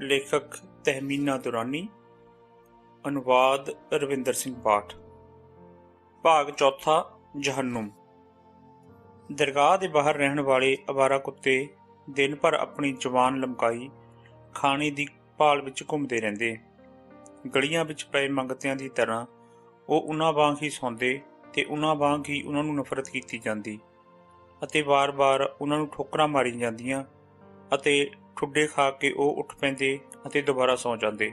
लेखक तहमीना दुरानी। अनुवाद रविंदर सिंह पाठ। भाग चौथा। जहन्नुम। दरगाह के बाहर रहने वाले अवारा कुत्ते दिन भर अपनी जवान लमकाई खाने की भाल विच घूमते रहंदे। गलियां विच पए मंगतियां की तरह वो उन्हां वांग ही सौंदे ते उन्हां वांग ही उन्हां नूं नफरत कीती जांदी अते वार-वार उन्हां नूं ठोकरां मारी जांदियां अते ठुड्डे खा के वो उठ पैंदे अते दोबारा सौ जांदे।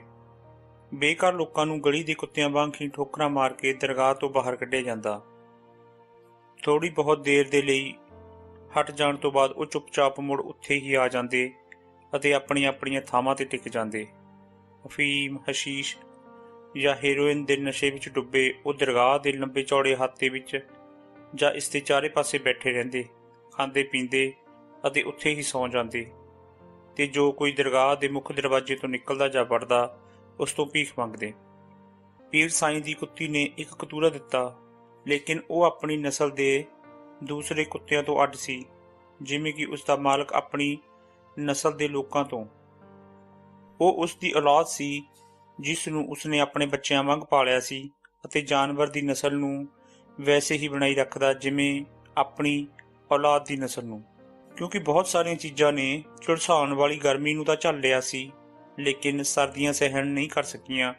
बेघर लोकां नूं गली दे कुत्तियां वांग ही ठोकरां मार के दरगाह तो बाहर कढिया जांदा। थोड़ी बहुत देर दे लई हट जाण तो बाद वो चुपचाप मुड़ उत्थे ही आ जांदे अते अपणीਆਂ ਥਾਵਾਂ ते टिक जांदे। अफीम, हशीश या हेरोइन दे नशे विच डुब्बे वो दरगाह दे लंबे चौड़े हाते विच जां इस दे चारे पासे बैठे रहिंदे, खांदे पींदे अते उत्थे ही सौ जांदे ते जो कोई दरगाह दे मुख दरवाजे तो निकलदा जां वड़दा उस तो भीख मंगदे। पीर साईं दी कुत्ती ने एक कतूरा दिता, लेकिन वो अपनी नस्ल दे दूसरे कुत्तियां तो अड सी, जिवें कि उसका मालक अपनी नस्ल दे लोकां तो। वो उसकी औलाद सी जिस नूं उसने अपने बच्चों वांग पालिया सी अते जानवर दी नस्ल नूं वैसे ही बनाई रखदा जिवें अपनी औलाद दी नस्ल नूं। क्योंकि बहुत सारिया चीज़ां ने झुलसाउण वाली गर्मी नूं तां झੱਲ लिया सी, लेकिन सर्दियां सहन नहीं कर सकियां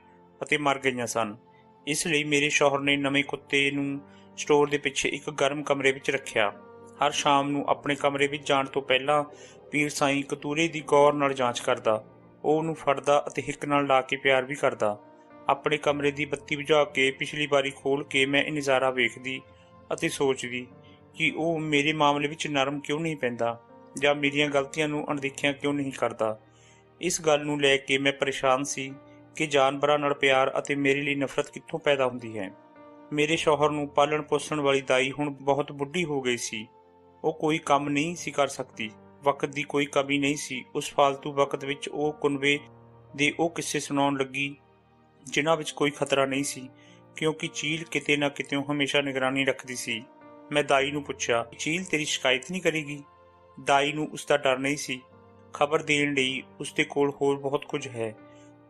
अते मर गईयां सन। इसलिए मेरे शौहर ने नवे कुत्ते नूं स्टोर दे पिछे एक गर्म कमरे विच रखिया। हर शाम नूं अपने कमरे विच जाण तो पहलां पीर साईं कतूरे दी गौर नाल जांच करदा। ਉਹ ਉਹਨੂੰ ਫੜਦਾ ਅਤੇ ਹਿੱਕ ਨਾਲ ਲਾ ਕੇ ਪਿਆਰ ਵੀ ਕਰਦਾ। ਆਪਣੇ ਕਮਰੇ ਦੀ ਬੱਤੀ ਬੁਝਾ ਕੇ ਪਿਛਲੀ ਵਾਰੀ ਖੋਲ੍ਹ ਕੇ ਮੈਂ ਇਹ ਨਜ਼ਾਰਾ ਵੇਖਦੀ ਅਤੇ ਸੋਚਦੀ ਕਿ ਉਹ ਮੇਰੇ ਮਾਮਲੇ ਵਿੱਚ ਨਰਮ ਕਿਉਂ ਨਹੀਂ ਪੈਂਦਾ ਜਾਂ ਮੇਰੀਆਂ ਗਲਤੀਆਂ ਨੂੰ ਅਣਦੇਖਿਆ ਕਿਉਂ ਨਹੀਂ ਕਰਦਾ। ਇਸ ਗੱਲ ਨੂੰ ਲੈ ਕੇ ਮੈਂ ਪਰੇਸ਼ਾਨ ਸੀ ਕਿ ਜਾਨਵਰਾਂ ਨਾਲ ਪਿਆਰ ਅਤੇ ਮੇਰੇ ਲਈ ਨਫ਼ਰਤ ਕਿੱਥੋਂ ਪੈਦਾ ਹੁੰਦੀ ਹੈ। ਮੇਰੇ ਸ਼ੌਹਰ ਨੂੰ ਪਾਲਣ ਪੋਸਣ ਵਾਲੀ ਦਾਈ ਹੁਣ ਬਹੁਤ ਬੁੱਢੀ ਹੋ ਗਈ ਸੀ। ਉਹ ਕੋਈ ਕੰਮ नहीं सी कर सकती। वक्त की कोई कमी नहीं सी। उस फालतू वक्त विच वो कुनवे दे वो किस्से सुनाउण लगी जिन्हां विच कोई खतरा नहीं सी, क्योंकि चील किते ना किते हमेशा निगरानी रखदी सी। मैं दाई नूं पुछया, चील तेरी शिकायत नहीं करेगी? दाई नूं उसका डर नहीं सी। खबर देण लई उसदे कोल होर बहुत कुछ है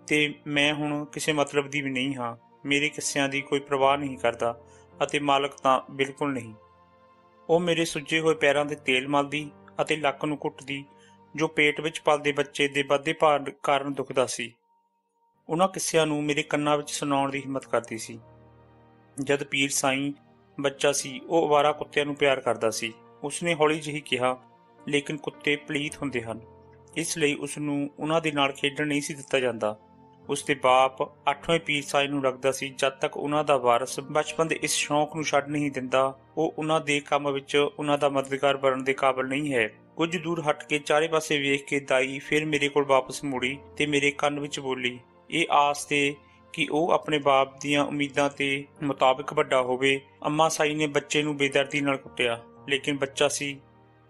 ते मैं हुण किसे मतलब दी भी नहीं हाँ। मेरे किस्सियां दी कोई परवाह नहीं करदा अते मालक तां बिल्कुल नहीं। ਉਹ ਮੇਰੇ ਸੁੱਜੇ ਹੋਏ ਪੈਰਾਂ ਦੇ ਤੇਲ ਮਲਦੀ ਅਤੇ ਲੱਕ ਨੂੰ ਘੁੱਟਦੀ ਜੋ ਪੇਟ ਵਿੱਚ ਪਲਦੇ ਬੱਚੇ ਦੇ ਵੱਧਦੇ ਭਾਰ ਕਾਰਨ ਦੁਖਦਾ ਸੀ। ਉਹਨਾਂ ਕਿੱਸਿਆਂ ਨੂੰ ਮੇਰੇ ਕੰਨਾਂ ਵਿੱਚ ਸੁਣਾਉਣ ਦੀ ਹਿੰਮਤ ਕਰਦੀ ਸੀ। ਜਦ ਪੀਰ ਸਾਈਂ ਬੱਚਾ ਸੀ ਉਹ ਅਵਾਰਾ ਕੁੱਤਿਆਂ ਨੂੰ ਪਿਆਰ ਕਰਦਾ ਸੀ। ਉਸਨੇ ਹੌਲੀ ਜਿਹੀ ਕਿਹਾ, ਲੇਕਿਨ ਕੁੱਤੇ ਪਲੀਤ ਹੁੰਦੇ ਹਨ, ਇਸ ਲਈ ਉਸ ਨੂੰ ਉਹਨਾਂ ਦੇ ਨਾਲ ਖੇਡਣ ਨਹੀਂ ਸੀ ਦਿੱਤਾ ਜਾਂਦਾ। ਉਸਦੇ ਬਾਪ 8ਵੇਂ ਪੀਰ ਸਾਈਂ ਨੂੰ ਲੱਗਦਾ ਸੀ ਜਦ ਤੱਕ ਉਹਨਾਂ ਦਾ ਵਾਰਸ ਬਚਪਨ ਦੇ ਇਸ ਸ਼ੌਂਕ ਨੂੰ ਛੱਡ ਨਹੀਂ ਦਿੰਦਾ ਉਹ ਉਹਨਾਂ ਦੇ ਕੰਮ ਵਿੱਚ ਉਹਨਾਂ ਦਾ ਮਦਦਗਾਰ ਬਣਨ ਦੇ ਕਾਬਿਲ ਨਹੀਂ ਹੈ। ਕੁਝ ਦੂਰ ਹਟ ਕੇ ਚਾਰੇ ਪਾਸੇ ਵੇਖ ਕੇ ਦਾਈ ਫਿਰ ਮੇਰੇ ਕੋਲ ਵਾਪਸ ਮੁੜੀ ਤੇ ਮੇਰੇ ਕੰਨ ਵਿੱਚ ਬੋਲੀ, ਇਹ ਆਸ ਤੇ ਕਿ ਉਹ ਆਪਣੇ ਬਾਪ ਦੀਆਂ ਉਮੀਦਾਂ ਤੇ ਮੁਤਾਬਿਕ ਵੱਡਾ ਹੋਵੇ। ਅੰਮਾ ਸਾਈ ਨੇ ਬੱਚੇ ਨੂੰ ਬੇਦਰਦੀ ਨਾਲ ਕੁੱਟਿਆ, ਲੇਕਿਨ ਬੱਚਾ ਸੀ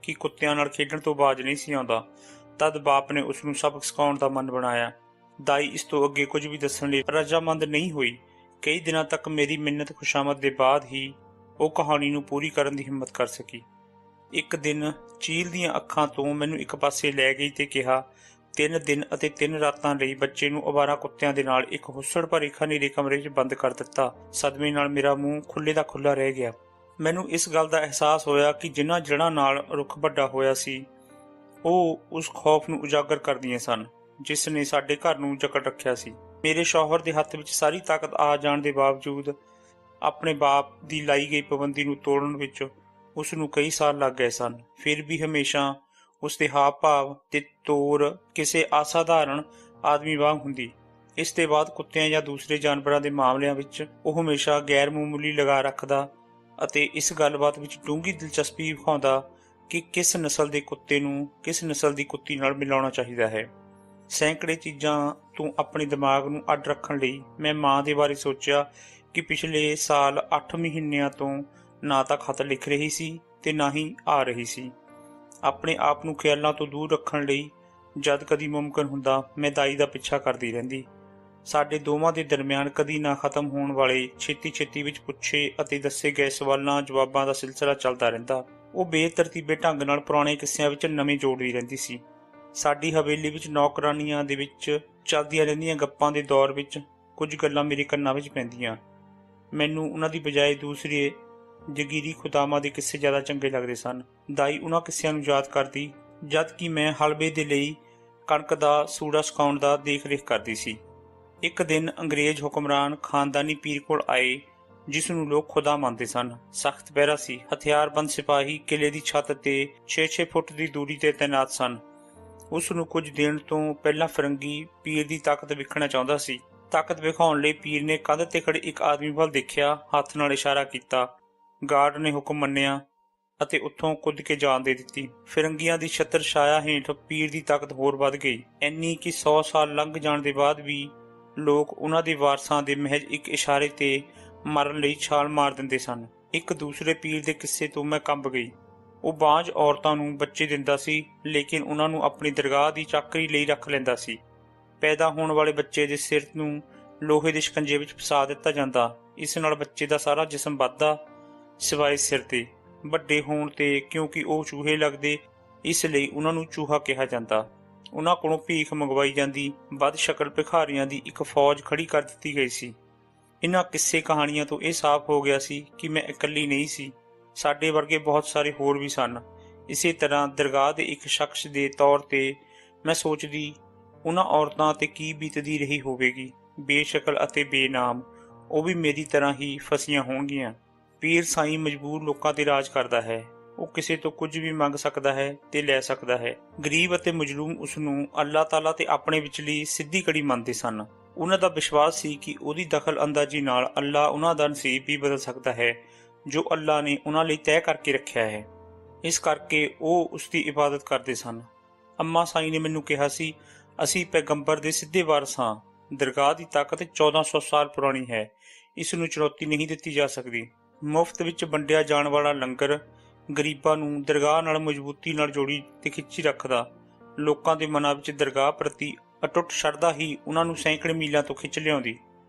ਕਿ ਕੁੱਤਿਆਂ ਨਾਲ ਖੇਡਣ ਤੋਂ ਬਾਜ ਨਹੀਂ ਸੀ ਆਉਂਦਾ। ਤਦ ਬਾਪ ਨੇ ਉਸ ਨੂੰ ਸਬਕ ਸਿਖਾਉਣ ਦਾ ਮਨ ਬਣਾਇਆ। दाई इस तो अगे कुछ भी दस्सण लई रजामंद नहीं हुई। कई दिनों तक मेरी मिन्नत खुशामद के बाद ही वो कहानी नूं पूरी करन दी हिम्मत कर सकी। एक दिन चील दीआं अखां तो मैनूं एक पासे लै गई ते कहा, 3 दिन अते 3 रातां लई बच्चे नूं अवारा कुत्तियां दे नाल एक हुस्सड़ भरे खनेरे कमरे 'च बंद कर दिता। सदमे नाल मेरा मूँह खुले दा खुला रह गया। मैनूं इस गल दा एहसास होया कि जिन्हां जड़ां नाल रुख वड्डा होया सी ਉਹ उस खौफ ਨੂੰ उजागर करदियां सन जिस ने साडे घर नूं जकड़ रखिया सी। मेरे शौहर दे हत्थ विच सारी ताकत आ जाण दे बावजूद अपने बाप दी लाई गई पाबंदी नूं तोड़न विच उस नूं कई साल लग गए सन। फिर भी हमेशा उसदे हाव भाव ते तौर किसे असाधारण आदमी वांग हुंदी। इस ते बाद कुत्तियां या दूसरे जानवरां दे मामलिਆਂ विच ਉਹ हमेशा गैर मामूली लगा रखदा ਅਤੇ इस गलबात विच डूंघी दिलचस्पी विखाउंदा कि किस नस्ल दे कुत्ते नूं किस नस्ल दी कुत्ती नाल मिलाउणा चाहीदा है। सैकड़े चीज़ां तो अपने दिमाग नूं अड रखण लई मैं माँ दे बारे सोचिया कि पिछले साल 8 महीनिਆਂ तो ना तां खत लिख रही सी ते ना ही आ रही सी। अपने आप नूं ख्यालां तो दूर रखण लई जद कदी मुमकिन हुंदा मैं दाई दा पिछा करदी रहिंदी। साडे दोवां दे दरमियान कदी ना खत्म होण वाले छेती छेती विच पुछे अते दस्से गए सवालां जवाबां दा सिलसिला चलदा रहिंदा। ਉਹ ਬੇਤਰਤੀਬੇ ਢੰਗ ਨਾਲ ਪੁਰਾਣੇ ਕਿੱਸਿਆਂ ਵਿੱਚ ਨਵੇਂ ਜੋੜਦੀ ਰਹਿੰਦੀ ਸੀ। ਸਾਡੀ ਹਵੇਲੀ ਵਿੱਚ ਨੌਕਰਾਨੀਆਂ ਦੇ ਵਿੱਚ ਚੱਲਦੀਆਂ ਰਹਿੰਦੀਆਂ ਗੱਪਾਂ ਦੇ ਦੌਰ ਵਿੱਚ ਕੁਝ ਗੱਲਾਂ ਮੇਰੇ ਕੰਨਾਂ ਵਿੱਚ ਪੈਂਦੀਆਂ। ਮੈਨੂੰ ਉਹਨਾਂ ਦੀ ਬਜਾਏ ਦੂਸਰੇ ਜਗੀਰੀ ਖੁਦਾਵਾਂ ਦੇ ਕਿੱਸੇ ਜ਼ਿਆਦਾ ਚੰਗੇ ਲੱਗਦੇ ਸਨ। ਦਾਈ ਉਹਨਾਂ ਕਿੱਸਿਆਂ ਨੂੰ ਯਾਦ ਕਰਦੀ ਜਦ ਕਿ ਮੈਂ ਹਲਵੇ ਦੇ ਲਈ ਕਣਕ ਦਾ ਸੂੜਾ ਸੁਕਾਉਣ ਦਾ ਦੇਖ-ਰੇਖ ਕਰਦੀ ਸੀ। ਇੱਕ ਦਿਨ ਅੰਗਰੇਜ਼ ਹੁਕਮਰਾਨ ਖਾਨਦਾਨੀ ਪੀਰ ਕੋਲ ਆਏ ਜਿਸ ਨੂੰ ਲੋਕ ਖੁਦਾ ਮੰਨਦੇ ਸਨ। ਸਖਤ ਪਹਿਰਾ ਸੀ। ਹਥਿਆਰਬੰਦ ਸਿਪਾਹੀ ਕਿਲੇ ਦੀ ਛੱਤ ਤੇ 6-6 ਫੁੱਟ ਦੀ ਦੂਰੀ ਤੇ ਤੈਨਾਤ ਸਨ। ਉਸ ਨੂੰ ਕੁਝ ਦਿਨ ਤੋਂ ਪਹਿਲਾਂ ਫਰੰਗੀ ਪੀਰ ਦੀ ਤਾਕਤ ਵੇਖਣਾ ਚਾਹੁੰਦਾ ਸੀ। ਤਾਕਤ ਵਿਖਾਉਣ ਲਈ ਪੀਰ ਨੇ ਕੰਧ ਤੇ ਖੜੇ ਇੱਕ ਆਦਮੀ ਵੱਲ ਦੇਖਿਆ, ਹੱਥ ਨਾਲ ਇਸ਼ਾਰਾ ਕੀਤਾ। ਗਾਰਡ ਨੇ ਹੁਕਮ ਮੰਨਿਆ ਅਤੇ ਉੱਥੋਂ ਕੁੱਦ ਕੇ ਜਾਨ ਦੇ ਦਿੱਤੀ। ਫਿਰੰਗੀਆਂ ਦੀ ਛਤਰ ਛਾਇਆ ਹੇਠ ਪੀਰ ਦੀ ਤਾਕਤ ਹੋਰ ਵੱਧ ਗਈ, ਇੰਨੀ ਕਿ 100 ਸਾਲ ਲੰਘ ਜਾਣ ਦੇ ਬਾਅਦ ਵੀ ਲੋਕ ਉਹਨਾਂ ਦੇ ਵਾਰਸਾਂ ਦੇ ਮਹਿਜ ਇੱਕ ਇਸ਼ਾਰੇ ਤੇ ਮਰਨ ਲਈ ਛਾਲ ਮਾਰ ਦਿੰਦੇ ਸਨ। ਇੱਕ ਦੂਸਰੇ ਪੀਰ ਦੇ ਕਿੱਸੇ ਤੋਂ ਮੈਂ ਕੰਬ ਗਈ। ਉਹ ਬਾਂਝ ਔਰਤਾਂ ਨੂੰ ਬੱਚੇ ਦਿੰਦਾ ਸੀ, ਲੇਕਿਨ ਉਹਨਾਂ ਨੂੰ ਆਪਣੀ ਦਰਗਾਹ ਦੀ ਚਾਕਰੀ ਲਈ ਰੱਖ ਲੈਂਦਾ ਸੀ। ਪੈਦਾ ਹੋਣ ਵਾਲੇ ਬੱਚੇ ਦੇ ਸਿਰ ਨੂੰ ਲੋਹੇ ਦੇ ਸ਼ਿਕੰਜੇ ਵਿੱਚ ਫਸਾ ਦਿੱਤਾ ਜਾਂਦਾ। ਇਸ ਨਾਲ ਬੱਚੇ ਦਾ ਸਾਰਾ ਜਿਸਮ ਵੱਧਦਾ ਸਿਵਾਏ ਸਿਰ ਤੇ। ਵੱਡੇ ਹੋਣ ਤੇ ਕਿਉਂਕਿ ਉਹ ਚੂਹੇ ਲੱਗਦੇ, ਇਸ ਲਈ ਉਹਨਾਂ ਨੂੰ ਚੂਹਾ ਕਿਹਾ ਜਾਂਦਾ। ਉਹਨਾਂ ਕੋਲੋਂ ਭੀਖ ਮੰਗਵਾਈ ਜਾਂਦੀ। ਵੱਧ ਸ਼ਕਲ ਭਿਖਾਰੀਆਂ ਦੀ ਇੱਕ ਫੌਜ ਖੜੀ ਕਰ ਦਿੱਤੀ ਗਈ ਸੀ। ਇਹਨਾਂ ਕਿੱਸੇ ਕਹਾਣੀਆਂ ਤੋਂ ਇਹ ਸਾਫ਼ ਹੋ ਗਿਆ ਸੀ ਕਿ ਮੈਂ ਇਕੱਲੀ ਨਹੀਂ ਸੀ, ਸਾਡੇ ਵਰਗੇ ਬਹੁਤ ਸਾਰੇ ਹੋਰ ਵੀ ਸਨ। ਇਸੇ ਤਰ੍ਹਾਂ ਦਰਗਾਹ ਦੇ ਇੱਕ ਸ਼ਖਸ ਦੇ ਤੌਰ ਤੇ ਮੈਂ ਸੋਚਦੀ ਉਹਨਾਂ ਔਰਤਾਂ 'ਤੇ ਕੀ ਬੀਤਦੀ ਰਹੀ ਹੋਵੇਗੀ, ਬੇਸ਼ਕਲ ਅਤੇ ਬੇਨਾਮ। ਉਹ ਵੀ ਮੇਰੀ ਤਰ੍ਹਾਂ ਹੀ ਫਸੀਆਂ ਹੋਣਗੀਆਂ। ਪੀਰ ਸਾਈਂ ਮਜਬੂਰ ਲੋਕਾਂ 'ਤੇ ਰਾਜ ਕਰਦਾ ਹੈ। ਉਹ ਕਿਸੇ ਤੋਂ ਕੁਝ ਵੀ ਮੰਗ ਸਕਦਾ ਹੈ ਤੇ ਲੈ ਸਕਦਾ ਹੈ। ਗਰੀਬ ਅਤੇ ਮਜ਼ਲੂਮ ਉਸ ਨੂੰ ਅੱਲਾਹ ਤਾਲਾ ਤੇ ਆਪਣੇ ਵਿਚਲੀ ਸਿੱਧੀ ਕੜੀ ਮੰਨਦੇ ਸਨ। ਉਹਨਾਂ ਦਾ ਵਿਸ਼ਵਾਸ ਸੀ ਕਿ ਉਹਦੀ ਦਖਲ ਅੰਦਾਜ਼ੀ ਨਾਲ ਅੱਲਾਹ ਉਹਨਾਂ ਦਾ ਨਸੀਬ ਵੀ ਬਦਲ ਸਕਦਾ ਹੈ ਜੋ ਅੱਲਾਹ ਨੇ ਉਹਨਾਂ ਲਈ ਤੈਅ ਕਰਕੇ ਰੱਖਿਆ ਹੈ। ਇਸ ਕਰਕੇ ਉਹ ਉਸ ਦੀ ਇਬਾਦਤ ਕਰਦੇ ਸਨ। ਅੰਮਾ ਸਾਈਂ ਨੇ ਮੈਨੂੰ ਕਿਹਾ ਸੀ, ਅਸੀਂ ਪੈਗੰਬਰ ਦੇ ਸਿੱਧੇ ਵਾਰਸ ਹਾਂ। ਦਰਗਾਹ ਦੀ ਤਾਕਤ 1400 ਸਾਲ ਪੁਰਾਣੀ ਹੈ। ਇਸ ਨੂੰ ਚੁਣੌਤੀ ਨਹੀਂ ਦਿੱਤੀ ਜਾ ਸਕਦੀ। ਮੁਫਤ ਵਿੱਚ ਵੰਡਿਆ ਜਾਣ ਵਾਲਾ ਲੰਗਰ ਗਰੀਬਾਂ ਨੂੰ ਦਰਗਾਹ ਨਾਲ ਮਜ਼ਬੂਤੀ ਨਾਲ ਜੋੜੀ ਤੇ ਖਿੱਚੀ ਰੱਖਦਾ। ਲੋਕਾਂ ਦੇ ਮਨਾਂ ਵਿੱਚ ਦਰਗਾਹ ਪ੍ਰਤੀ ਅਟੁੱਟ ਸ਼ਰਧਾ ਹੀ ਉਹਨਾਂ ਨੂੰ ਸੈਂਕੜੇ ਮੀਲਾਂ ਤੋਂ ਖਿੱਚ ਲਿਆਉਂਦੀ।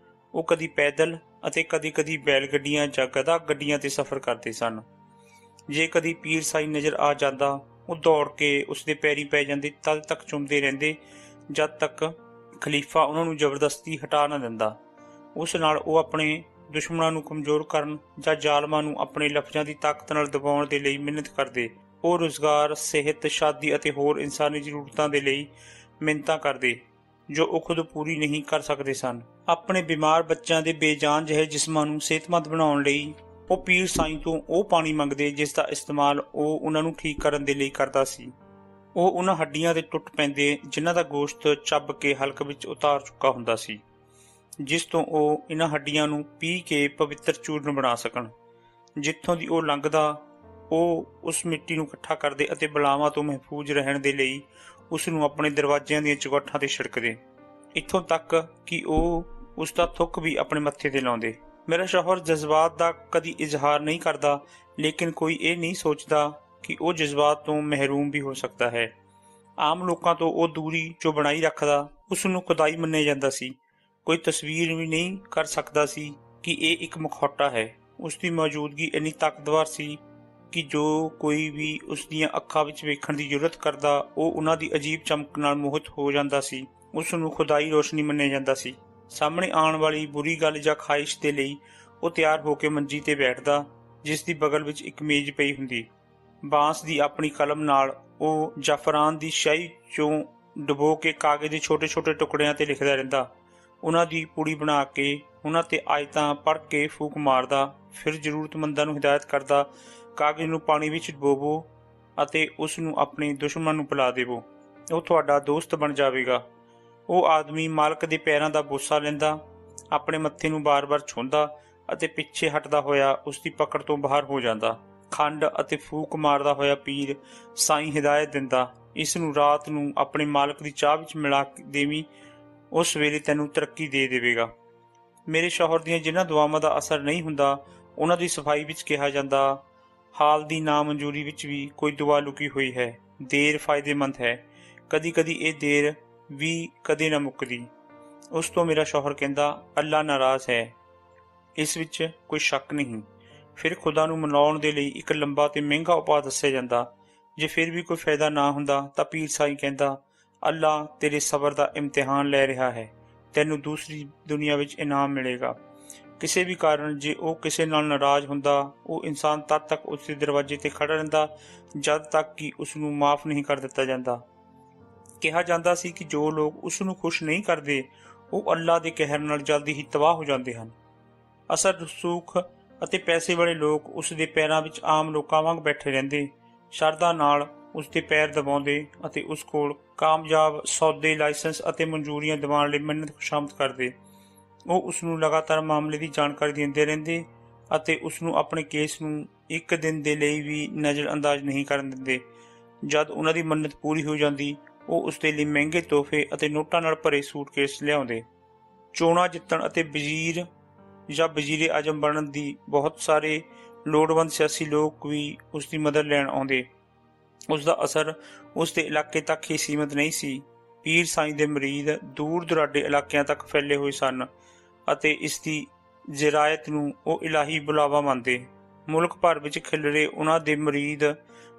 ਉਹ ਕਦੀ ਪੈਦਲ ਅਤੇ ਕਦੀ ਬੈਲ ਗੱਡੀਆਂ ਜਾਂ ਗਧਾ ਗੱਡੀਆਂ ਤੇ ਸਫ਼ਰ ਕਰਦੇ ਸਨ। ਜੇ ਕਦੀ ਪੀਰ ਸਾਈਂ ਨਜ਼ਰ ਆ ਜਾਂਦਾ, ਉਹ ਦੌੜ ਕੇ ਉਸਦੇ ਪੈਰੀਂ ਪੈ ਜਾਂਦੇ, ਤਦ ਤੱਕ ਚੁੰਮਦੇ ਰਹਿੰਦੇ ਜਦ ਤੱਕ ਖਲੀਫਾ ਉਹਨਾਂ ਨੂੰ ਜ਼ਬਰਦਸਤੀ ਹਟਾ ਨਾ ਦਿੰਦਾ। ਉਸ ਨਾਲ ਉਹ ਆਪਣੇ ਦੁਸ਼ਮਣਾਂ ਨੂੰ ਕਮਜ਼ੋਰ ਕਰਨ ਜਾਂ ਜ਼ਾਲਮਾਂ ਨੂੰ ਆਪਣੇ ਲਫ਼ਜ਼ਾਂ ਦੀ ਤਾਕਤ ਨਾਲ ਦਬਾਉਣ ਦੇ ਲਈ ਮਿਹਨਤ ਕਰਦੇ। ਉਹ ਰੁਜ਼ਗਾਰ, ਸਿਹਤ, ਸ਼ਾਦੀ ਅਤੇ ਹੋਰ ਇਨਸਾਨੀ ਜ਼ਰੂਰਤਾਂ ਦੇ ਲਈ ਮਿੰਨਤਾਂ ਕਰਦੇ ਜੋ ਉਹ ਖੁਦ ਪੂਰੀ ਨਹੀਂ ਕਰ ਸਕਦੇ ਸਨ। ਆਪਣੇ ਬਿਮਾਰ ਬੱਚਿਆਂ ਦੇ ਬੇਜਾਨ ਜਿਹੇ ਜਿਸਮਾਂ ਨੂੰ ਸਿਹਤਮੰਦ ਬਣਾਉਣ ਲਈ ਉਹ ਪੀਰ ਸਾਈਂ ਤੋਂ ਉਹ ਪਾਣੀ ਮੰਗਦੇ ਜਿਸ ਦਾ ਇਸਤੇਮਾਲ ਉਹ ਉਹਨਾਂ ਨੂੰ ਠੀਕ ਕਰਨ ਦੇ ਲਈ ਕਰਦਾ ਸੀ। ਉਹ ਉਹਨਾਂ ਹੱਡੀਆਂ ਦੇ ਟੁੱਟ ਪੈਂਦੇ ਜਿਨ੍ਹਾਂ ਦਾ ਗੋਸ਼ਤ ਚੱਬ ਕੇ ਹਲਕ ਵਿੱਚ ਉਤਾਰ ਚੁੱਕਾ ਹੁੰਦਾ ਸੀ, ਜਿਸ ਤੋਂ ਉਹ ਇਹਨਾਂ ਹੱਡੀਆਂ ਨੂੰ ਪੀ ਕੇ ਪਵਿੱਤਰ ਚੂਰਨ ਬਣਾ ਸਕਣ। ਜਿੱਥੋਂ ਦੀ ਉਹ ਲੰਘਦਾ, ਉਹ ਉਸ ਮਿੱਟੀ ਨੂੰ ਇਕੱਠਾ ਕਰਦੇ ਅਤੇ ਬਲਾਵਾਂ ਤੋਂ ਮਹਿਫੂਜ਼ ਰਹਿਣ ਦੇ ਲਈ ਉਸ ਨੂੰ ਆਪਣੇ ਦਰਵਾਜ਼ਿਆਂ ਦੀਆਂ ਚੁਗਾਠਾਂ 'ਤੇ ਛਿੜਕਦੇ, ਇੱਥੋਂ ਤੱਕ ਕਿ ਉਹ ਉਸ ਦਾ ਥੁੱਕ ਵੀ ਆਪਣੇ ਮੱਥੇ 'ਤੇ ਲਾਉਂਦੇ। ਮੇਰਾ ਸ਼ੌਹਰ ਜਜ਼ਬਾਤ ਦਾ ਕਦੀ ਇਜ਼ਹਾਰ ਨਹੀਂ ਕਰਦਾ, ਲੇਕਿਨ ਕੋਈ ਇਹ ਨਹੀਂ ਸੋਚਦਾ ਕਿ ਉਹ ਜਜ਼ਬਾਤ ਤੋਂ ਮਹਿਰੂਮ ਵੀ ਹੋ ਸਕਦਾ ਹੈ। ਆਮ ਲੋਕਾਂ ਤੋਂ ਉਹ ਦੂਰੀ ਜੋ ਬਣਾਈ ਰੱਖਦਾ, ਉਸ ਨੂੰ ਖੁਦਾਈ ਮੰਨਿਆ ਜਾਂਦਾ ਸੀ। ਕੋਈ ਤਸਵੀਰ ਵੀ ਨਹੀਂ ਕਰ ਸਕਦਾ ਸੀ ਕਿ ਇਹ ਇੱਕ ਮੁਖੌਟਾ ਹੈ। ਉਸ ਦੀ ਮੌਜੂਦਗੀ ਇੰਨੀ ਤਾਕਤਵਰ ਸੀ ਕਿ ਜੋ ਕੋਈ ਵੀ ਉਸ ਦੀਆਂ ਅੱਖਾਂ ਵਿੱਚ ਵੇਖਣ ਦੀ ਜੁਰਤ ਕਰਦਾ, ਉਹ ਉਹਨਾਂ ਦੀ ਅਜੀਬ ਚਮਕ ਨਾਲ ਮੋਹਿਤ ਹੋ ਜਾਂਦਾ ਸੀ। ਉਸ ਨੂੰ ਖੁਦਾਈ ਰੋਸ਼ਨੀ ਮੰਨਿਆ ਜਾਂਦਾ ਸੀ। ਸਾਹਮਣੇ ਆਉਣ ਵਾਲੀ ਬੁਰੀ ਗੱਲ ਜਾਂ ਖਾਹਿਸ਼ ਦੇ ਲਈ ਉਹ ਤਿਆਰ ਹੋ ਕੇ ਮੰਜੀ ਤੇ ਬੈਠਦਾ, ਜਿਸ ਦੀ ਬਗਲ ਵਿੱਚ ਇੱਕ ਮੇਜ਼ ਪਈ ਹੁੰਦੀ। ਬਾਂਸ ਦੀ ਆਪਣੀ ਕਲਮ ਨਾਲ ਉਹ ਜਾਫਰਾਨ ਦੀ ਸ਼ਾਹੀ ਚੋਂ ਡੁਬੋ ਕੇ ਕਾਗਜ਼ ਦੇ ਛੋਟੇ-ਛੋਟੇ ਟੁਕੜਿਆਂ ਤੇ ਲਿਖਦਾ ਰਹਿੰਦਾ। ਉਹਨਾਂ ਦੀ ਪੁੜੀ ਬਣਾ ਕੇ ਉਹਨਾਂ ਤੇ ਆਇਤਾਂ ਪੜ੍ਹ ਕੇ ਫੂਕ ਮਾਰਦਾ, ਫਿਰ ਜ਼ਰੂਰਤਮੰਦਾਂ ਨੂੰ ਹਿਦਾਇਤ ਕਰਦਾ, ਕਾਗਜ਼ ਨੂੰ ਪਾਣੀ ਵਿੱਚ ਡੁਬੋਵੋ ਅਤੇ ਉਸ ਨੂੰ ਆਪਣੇ ਦੁਸ਼ਮਣ ਨੂੰ ਪਿਲਾ ਦੇਵੋ, ਉਹ ਤੁਹਾਡਾ ਦੋਸਤ ਬਣ ਜਾਵੇਗਾ। ਉਹ ਆਦਮੀ ਮਾਲਕ ਦੇ ਪੈਰਾਂ ਦਾ ਬੋਸਾ ਲੈਂਦਾ, ਆਪਣੇ ਮੱਥੇ ਨੂੰ ਬਾਰ-ਬਾਰ ਛੂੰਹਦਾ ਅਤੇ ਪਿੱਛੇ ਹਟਦਾ ਹੋਇਆ ਉਸ ਦੀ ਪਕੜ ਤੋਂ ਬਾਹਰ ਹੋ ਜਾਂਦਾ। ਖੰਡ ਅਤੇ ਫੂਕ ਮਾਰਦਾ ਹੋਇਆ ਪੀਰ ਸਾਈਂ ਹਿਦਾਇਤ ਦਿੰਦਾ, ਇਸ ਨੂੰ ਰਾਤ ਨੂੰ ਆਪਣੇ ਮਾਲਕ ਦੀ ਚਾਹ ਵਿੱਚ ਮਿਲਾ ਦੇਵੀਂ, ਉਸ ਵੇਲੇ ਤੈਨੂੰ ਤਰੱਕੀ ਦੇ ਦੇਵੇਗਾ। ਮੇਰੇ ਸ਼ੌਹਰ ਦੀਆਂ ਜਿਨ੍ਹਾਂ ਦੁਆਵਾਂ ਦਾ ਅਸਰ ਨਹੀਂ ਹੁੰਦਾ, ਉਹਨਾਂ ਦੀ ਸਫਾਈ ਵਿੱਚ ਕਿਹਾ ਜਾਂਦਾ, ਹਾਲ ਦੀ ਨਾਮਨਜ਼ੂਰੀ ਵਿੱਚ ਵੀ ਕੋਈ ਦੁਆ ਲੁਕੀ ਹੋਈ ਹੈ। ਦੇਰ ਫਾਇਦੇਮੰਦ ਹੈ, ਕਦੀ ਇਹ ਦੇਰ ਵੀ ਕਦੇ ਨਾ ਮੁੱਕਦੀ। ਉਸ ਤੋਂ ਮੇਰਾ ਸ਼ੌਹਰ ਕਹਿੰਦਾ, ਅੱਲਾ ਨਾਰਾਜ਼ ਹੈ, ਇਸ ਵਿੱਚ ਕੋਈ ਸ਼ੱਕ ਨਹੀਂ। ਫਿਰ ਖੁਦਾ ਨੂੰ ਮਨਾਉਣ ਦੇ ਲਈ ਇੱਕ ਲੰਬਾ ਤੇ ਮਹਿੰਗਾ ਉਪਾਅ ਦੱਸਿਆ ਜਾਂਦਾ। ਜੇ ਫਿਰ ਵੀ ਕੋਈ ਫਾਇਦਾ ਨਾ ਹੁੰਦਾ ਤਾਂ ਪੀਰ ਸਾਈਂ ਕਹਿੰਦਾ, ਅੱਲਾ ਤੇਰੇ ਸਬਰ ਦਾ ਇਮਤਿਹਾਨ ਲੈ ਰਿਹਾ ਹੈ, ਤੈਨੂੰ ਦੂਸਰੀ ਦੁਨੀਆ ਵਿੱਚ ਇਨਾਮ ਮਿਲੇਗਾ। ਕਿਸੇ ਵੀ ਕਾਰਨ ਜੇ ਉਹ ਕਿਸੇ ਨਾਲ ਨਾਰਾਜ਼ ਹੁੰਦਾ, ਉਹ ਇਨਸਾਨ ਤਦ ਤੱਕ ਉਸ ਦੇ ਦਰਵਾਜ਼ੇ ਤੇ ਖੜਾ ਰਹਿੰਦਾ ਜਦ ਤੱਕ ਕਿ ਉਸ ਨੂੰ ਮਾਫ਼ ਨਹੀਂ ਕਰ ਦਿੱਤਾ ਜਾਂਦਾ। ਕਿਹਾ ਜਾਂਦਾ ਸੀ ਕਿ ਜੋ ਲੋਕ ਉਸ ਨੂੰ ਖੁਸ਼ ਨਹੀਂ ਕਰਦੇ ਉਹ ਅੱਲਾ ਦੇ ਕਹਿਰ ਨਾਲ ਜਲਦੀ ਹੀ ਤਬਾਹ ਹੋ ਜਾਂਦੇ ਹਨ। ਅਸਲ ਰਸੂਖ ਅਤੇ ਪੈਸੇ ਵਾਲੇ ਲੋਕ ਉਸ ਦੇ ਪੈਰਾਂ ਵਿੱਚ ਆਮ ਲੋਕਾਂ ਵਾਂਗ ਬੈਠੇ ਰਹਿੰਦੇ, ਸ਼ਰਧਾ ਨਾਲ ਉਸ ਦੇ ਪੈਰ ਦਬਾਉਂਦੇ ਅਤੇ ਉਸ ਕੋਲ ਕਾਮਯਾਬ ਸੌਦੇ, ਲਾਇਸੈਂਸ ਅਤੇ ਮਨਜ਼ੂਰੀਆਂ ਦਿਵਾਉਣ ਲਈ ਮਿੰਨਤ ਖੁਸ਼ਾਮਦ ਕਰਦੇ। ਉਹ ਉਸ ਨੂੰ ਲਗਾਤਾਰ ਮਾਮਲੇ ਦੀ ਜਾਣਕਾਰੀ ਦਿੰਦੇ ਰਹਿੰਦੇ ਅਤੇ ਉਸ ਨੂੰ ਆਪਣੇ ਕੇਸ ਨੂੰ ਇੱਕ ਦਿਨ ਦੇ ਲਈ ਵੀ ਨਜ਼ਰਅੰਦਾਜ਼ ਨਹੀਂ ਕਰਨ ਦਿੰਦੇ। ਜਦ ਉਹਨਾਂ ਦੀ ਮੰਨਤ ਪੂਰੀ ਹੋ ਜਾਂਦੀ, ਉਹ ਉਸ ਦੇ ਲਈ ਮਹਿੰਗੇ ਤੋਹਫੇ ਅਤੇ ਨੋਟਾਂ ਨਾਲ ਭਰੇ ਸੂਟਕੇਸ ਲਿਆਉਂਦੇ। ਚੋਣਾਂ ਜਿੱਤਣ ਅਤੇ ਵਜ਼ੀਰ ਜਾਂ ਵਜ਼ੀਰੇ ਆਜ਼ਮ ਬਣਨ ਦੀ ਬਹੁਤ ਸਾਰੇ ਲੋੜਵੰਦ ਸਿਆਸੀ ਲੋਕ ਵੀ ਉਸ ਦੀ ਮਦਦ ਲੈਣ ਆਉਂਦੇ। ਉਸ ਦਾ ਅਸਰ ਉਸ ਦੇ ਇਲਾਕੇ ਤੱਕ ਹੀ ਸੀਮਿਤ ਨਹੀਂ ਸੀ। ਪੀਰ ਸਾਈਂ ਦੇ ਮੁਰੀਦ ਦੂਰ ਦੁਰਾਡੇ ਇਲਾਕਿਆਂ ਤੱਕ ਫੈਲੇ ਹੋਏ ਸਨ ਅਤੇ ਇਸ ਦੀ ਜ਼ਰਾਇਤ ਨੂੰ ਉਹ ਇਲਾਹੀ ਬੁਲਾਵਾ ਮੰਨਦੇ। ਮੁਲਕ ਭਰ ਵਿੱਚ ਖਿਲਰੇ ਉਹਨਾਂ ਦੇ ਮੁਰੀਦ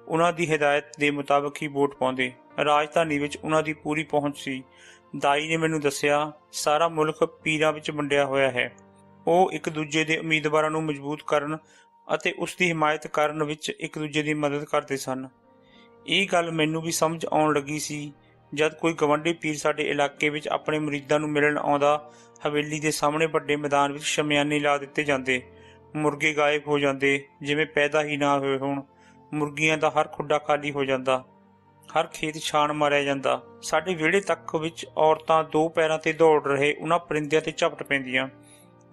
ਉਹਨਾਂ ਦੀ ਹਦਾਇਤ ਦੇ ਮੁਤਾਬਕ ਹੀ ਵੋਟ ਪਾਉਂਦੇ। ਰਾਜਧਾਨੀ ਵਿੱਚ ਉਹਨਾਂ ਦੀ ਪੂਰੀ ਪਹੁੰਚ ਸੀ। ਦਾਈ ਨੇ ਮੈਨੂੰ ਦੱਸਿਆ, ਸਾਰਾ ਮੁਲਕ ਪੀਰਾਂ ਵਿੱਚ ਵੰਡਿਆ ਹੋਇਆ ਹੈ। ਉਹ ਇੱਕ ਦੂਜੇ ਦੇ ਉਮੀਦਵਾਰਾਂ ਨੂੰ ਮਜ਼ਬੂਤ ਕਰਨ ਅਤੇ ਉਸ ਦੀ ਹਿਮਾਇਤ ਕਰਨ ਵਿੱਚ ਇੱਕ ਦੂਜੇ ਦੀ ਮਦਦ ਕਰਦੇ ਸਨ। ਇਹ ਗੱਲ ਮੈਨੂੰ ਵੀ ਸਮਝ ਆਉਣ ਲੱਗੀ ਸੀ। ਜਦ ਕੋਈ ਗਵੰਡੀ ਪੀਰ ਸਾਡੇ ਇਲਾਕੇ ਵਿੱਚ ਆਪਣੇ ਮੁਰੀਦਾਂ ਨੂੰ ਮਿਲਣ ਆਉਂਦਾ, ਹਵੇਲੀ ਦੇ ਸਾਹਮਣੇ ਵੱਡੇ ਮੈਦਾਨ ਵਿੱਚ ਸ਼ਮਿਆਨੇ ਲਾ ਦਿੱਤੇ ਜਾਂਦੇ। ਮੁਰਗੇ ਗਾਇਬ ਹੋ ਜਾਂਦੇ ਜਿਵੇਂ ਪੈਦਾ ਹੀ ਨਾ ਹੋਏ ਹੋਣ। ਮੁਰਗੀਆਂ ਦਾ ਹਰ ਖੁੱਡਾ ਖਾਲੀ ਹੋ ਜਾਂਦਾ, ਹਰ ਖੇਤ ਛਾਣ ਮਾਰਿਆ ਜਾਂਦਾ। ਸਾਡੇ ਵਿਹੜੇ ਤੱਕ ਵਿੱਚ ਔਰਤਾਂ ਦੋ ਪੈਰਾਂ ਤੇ ਦੌੜ ਰਹੇ ਉਹਨਾਂ ਪਰਿੰਦਿਆਂ ਤੇ ਝਪਟ ਪੈਂਦੀਆਂ।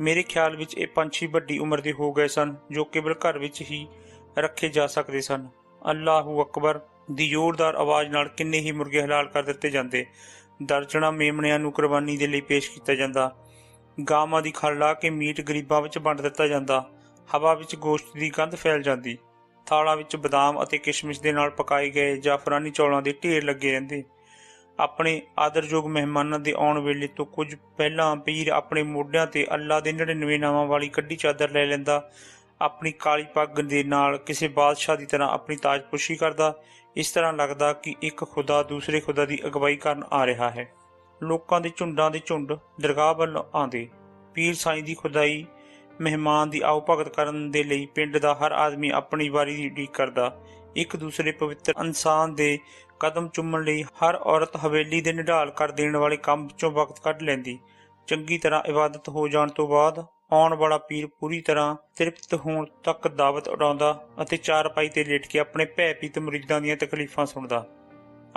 ਮੇਰੇ ਖਿਆਲ ਵਿੱਚ ਇਹ ਪੰਛੀ ਵੱਡੀ ਉਮਰ ਦੇ ਹੋ ਗਏ ਸਨ ਜੋ ਕੇਵਲ ਘਰ ਵਿੱਚ ਹੀ ਰੱਖੇ ਜਾ ਸਕਦੇ ਸਨ। ਅੱਲਾਹੂ ਅਕਬਰ ਦੀ ਜ਼ੋਰਦਾਰ ਆਵਾਜ਼ ਨਾਲ ਕਿੰਨੇ ਹੀ ਮੁਰਗੇ ਹਲਾਲ ਕਰ ਦਿੱਤੇ ਜਾਂਦੇ। ਦਰਜਨਾਂ ਮੇਮਣਿਆਂ ਨੂੰ ਕੁਰਬਾਨੀ ਦੇ ਲਈ ਪੇਸ਼ ਕੀਤਾ ਜਾਂਦਾ। ਗਾਵਾਂ ਦੀ ਖਲ ਲਾ ਕੇ ਮੀਟ ਗਰੀਬਾਂ ਵਿੱਚ ਵੰਡ ਦਿੱਤਾ ਜਾਂਦਾ। ਹਵਾ ਵਿੱਚ ਗੋਸ਼ਤ ਦੀ ਗੰਧ ਫੈਲ ਜਾਂਦੀ। ਥਾਲਾਂ ਵਿੱਚ ਬਦਾਮ ਅਤੇ ਕਿਸ਼ਮਿਸ਼ ਦੇ ਨਾਲ ਪਕਾਏ ਗਏ ਜਾਫਰਾਨੀ ਚੌਲਾਂ ਦੇ ਢੇਰ ਲੱਗੇ ਰਹਿੰਦੇ। ਆਪਣੇ ਆਦਰਯੋਗ ਮਹਿਮਾਨਾਂ ਦੇ ਆਉਣ ਵੇਲੇ ਤੋਂ ਕੁਝ ਪਹਿਲਾਂ ਪੀਰ ਆਪਣੇ ਮੋਢਿਆਂ ਤੇ ਅੱਲਾ ਦੇ 99 ਨਾਵਾਂ ਵਾਲੀ ਕੱਢੀ ਚਾਦਰ ਲੈ ਲੈਂਦਾ। ਆਪਣੀ ਕਾਲੀ ਪੱਗ ਦੇ ਨਾਲ ਕਿਸੇ ਬਾਦਸ਼ਾਹ ਦੀ ਤਰ੍ਹਾਂ ਆਪਣੀ ਤਾਜਪੋਸ਼ੀ ਕਰਦਾ। ਇਸ ਤਰ੍ਹਾਂ ਲੱਗਦਾ ਕਿ ਇੱਕ ਖੁਦਾ ਦੂਸਰੇ ਖੁਦਾ ਦੀ ਅਗਵਾਈ ਕਰਨ ਆ ਰਿਹਾ ਹੈ। ਲੋਕਾਂ ਦੇ ਝੁੰਡਾਂ ਦੇ ਝੁੰਡ ਦਰਗਾਹ ਵੱਲ ਆਉਂਦੇ। ਪੀਰ ਸਾਈਂ ਦੀ ਖੁਦਾਈ ਮਹਿਮਾਨ ਦੀ ਆਓ ਭਗਤ ਕਰਨ ਦੇ ਲਈ ਪਿੰਡ ਦਾ ਹਰ ਆਦਮੀ ਆਪਣੀ ਵਾਰੀ ਦੀ ਉਡੀਕ ਕਰਦਾ। ਇੱਕ ਦੂਸਰੇ ਪਵਿੱਤਰ ਇਨਸਾਨ ਦੇ ਕਦਮ ਚੁੰਮਣ ਲਈ ਹਰ ਔਰਤ ਹਵੇਲੀ ਦੇ ਨਿਢਾਲ ਕਰ ਦੇਣ ਵਾਲੇ ਕੰਮ ਵਿੱਚੋਂ ਵਕਤ ਕੱਢ ਲੈਂਦੀ। ਚੰਗੀ ਤਰ੍ਹਾਂ ਇਬਾਦਤ ਹੋ ਜਾਣ ਤੋਂ ਬਾਅਦ ਆਉਣ ਵਾਲਾ ਪੀਰ ਪੂਰੀ ਤਰ੍ਹਾਂ ਤ੍ਰਿਪਤ ਹੋਣ ਤੱਕ ਦਾਵਤ ਉਡਾਉਂਦਾ ਅਤੇ ਚਾਰਪਾਈ ਤੇ ਲੇਟ ਕੇ ਆਪਣੇ ਭੈਭੀਤ ਮੁਰੀਦਾਂ ਦੀਆਂ ਤਕਲੀਫਾਂ ਸੁਣਦਾ।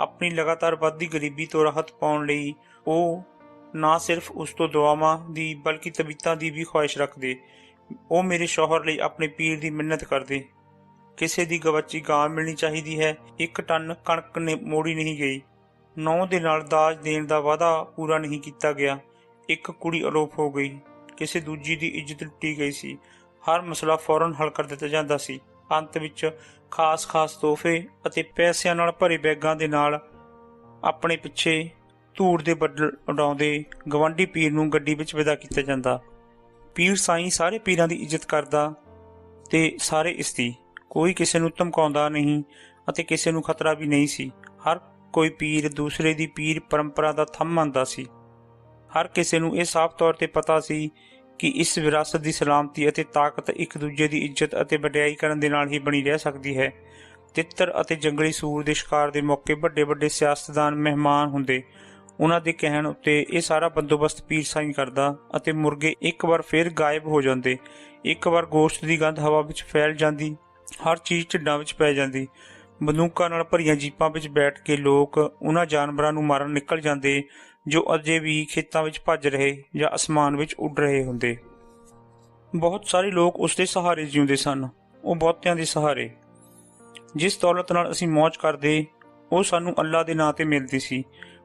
ਆਪਣੀ ਲਗਾਤਾਰ ਵੱਧਦੀ ਗਰੀਬੀ ਤੋਂ ਰਾਹਤ ਪਾਉਣ ਲਈ ਉਹ ਨਾ ਸਿਰਫ ਉਸ ਤੋਂ ਦੁਆਵਾਂ ਦੀ ਬਲਕਿ ਤਬੀਤਾਂ ਦੀ ਵੀ ਖੁਆਇਸ਼ ਰੱਖਦੇ। ਉਹ ਮੇਰੇ ਸ਼ੌਹਰ ਲਈ ਆਪਣੇ ਪੀਰ ਦੀ ਮਿੰਨਤ ਕਰਦੇ। ਕਿਸੇ ਦੀ ਗਵਾਚੀ ਗਾਂ ਮਿਲਣੀ ਚਾਹੀਦੀ ਹੈ। 1 ਟਨ ਕਣਕ ਨੇ ਮੋੜੀ ਨਹੀਂ ਗਈ। ਨੌਂ ਦੇ ਨਾਲ ਦਾਜ ਦੇਣ ਦਾ ਵਾਅਦਾ ਪੂਰਾ ਨਹੀਂ ਕੀਤਾ ਗਿਆ। ਇੱਕ ਕੁੜੀ ਅਲੋਪ ਹੋ ਗਈ। ਕਿਸੇ ਦੂਜੀ ਦੀ ਇੱਜ਼ਤ ਲੁੱਟੀ ਗਈ ਸੀ। ਹਰ ਮਸਲਾ ਫੌਰਨ ਹੱਲ ਕਰ ਦਿੱਤਾ ਜਾਂਦਾ ਸੀ। ਅੰਤ ਵਿੱਚ ਖਾਸ ਤੋਹਫੇ ਅਤੇ ਪੈਸਿਆਂ ਨਾਲ ਭਰੇ ਬੈਗਾਂ ਦੇ ਨਾਲ ਆਪਣੇ ਪਿੱਛੇ ਧੂੜ ਦੇ ਬੱਦਲ ਉਡਾਉਂਦੇ ਗਵਾਂਢੀ ਪੀਰ ਨੂੰ ਗੱਡੀ ਵਿੱਚ ਵਿਦਾ ਕੀਤਾ ਜਾਂਦਾ। ਪੀਰ ਸਾਈਂ ਸਾਰੇ ਪੀਰਾਂ ਦੀ ਇੱਜ਼ਤ ਕਰਦਾ ਤੇ ਸਾਰੇ ਇਸ ਦੀ। ਕੋਈ ਕਿਸੇ ਨੂੰ ਧਮਕਾਉਂਦਾ ਨਹੀਂ ਅਤੇ ਕਿਸੇ ਨੂੰ ਖਤਰਾ ਵੀ ਨਹੀਂ ਸੀ। ਹਰ ਕੋਈ ਪੀਰ ਦੂਸਰੇ ਦੀ ਪੀਰ ਪਰੰਪਰਾ ਦਾ ਥੰਮ ਮੰਨਦਾ ਸੀ। ਹਰ ਕਿਸੇ ਨੂੰ ਇਹ ਸਾਫ਼ ਤੌਰ ਤੇ ਪਤਾ ਸੀ ਕਿ ਇਸ ਵਿਰਾਸਤ ਦੀ ਸਲਾਮਤੀ ਅਤੇ ਤਾਕਤ ਇੱਕ ਦੂਜੇ ਦੀ ਇੱਜ਼ਤ ਅਤੇ ਵਡਿਆਈ ਕਰਨ ਦੇ ਨਾਲ ਹੀ ਬਣੀ ਰਹਿ ਸਕਦੀ ਹੈ। ਤਿੱਤਰ ਅਤੇ ਜੰਗਲੀ ਸੂਰ ਦੇ ਸ਼ਿਕਾਰ ਦੇ ਮੌਕੇ ਵੱਡੇ ਸਿਆਸਤਦਾਨ ਮਹਿਮਾਨ ਹੁੰਦੇ। ਉਹਨਾਂ ਦੇ ਕਹਿਣ ਉੱਤੇ ਇਹ ਸਾਰਾ ਬੰਦੋਬਸਤ ਪੀਰ ਸਾਈਂ ਕਰਦਾ ਅਤੇ ਮੁਰਗੇ ਇੱਕ ਵਾਰ ਫਿਰ ਗਾਇਬ ਹੋ ਜਾਂਦੇ। ਇੱਕ ਵਾਰ ਗੋਸ਼ਤ ਦੀ ਗੰਧ ਹਵਾ ਵਿੱਚ ਫੈਲ ਜਾਂਦੀ। ਹਰ ਚੀਜ਼ ਢਿੱਡਾਂ ਵਿੱਚ ਪੈ ਜਾਂਦੀ। ਬੰਦੂਕਾਂ ਨਾਲ ਭਰੀਆਂ ਜੀਪਾਂ ਵਿੱਚ ਬੈਠ ਕੇ ਲੋਕ ਉਹਨਾਂ ਜਾਨਵਰਾਂ ਨੂੰ ਮਾਰਨ ਨਿਕਲ ਜਾਂਦੇ ਜੋ ਅਜੇ ਵੀ ਖੇਤਾਂ ਵਿੱਚ ਭੱਜ ਰਹੇ ਜਾਂ ਅਸਮਾਨ ਵਿੱਚ ਉੱਡ ਰਹੇ ਹੁੰਦੇ। ਬਹੁਤ ਸਾਰੇ ਲੋਕ ਉਸ ਦੇ ਸਹਾਰੇ ਜਿਉਂਦੇ ਸਨ। ਉਹ ਬਹੁਤਿਆਂ ਦੇ ਸਹਾਰੇ। ਜਿਸ ਦੌਲਤ ਨਾਲ ਅਸੀਂ ਮੌਜ ਕਰਦੇ ਉਹ ਸਾਨੂੰ ਅੱਲਾ ਦੇ ਨਾਂ ਤੇ ਮਿਲਦੀ ਸੀ।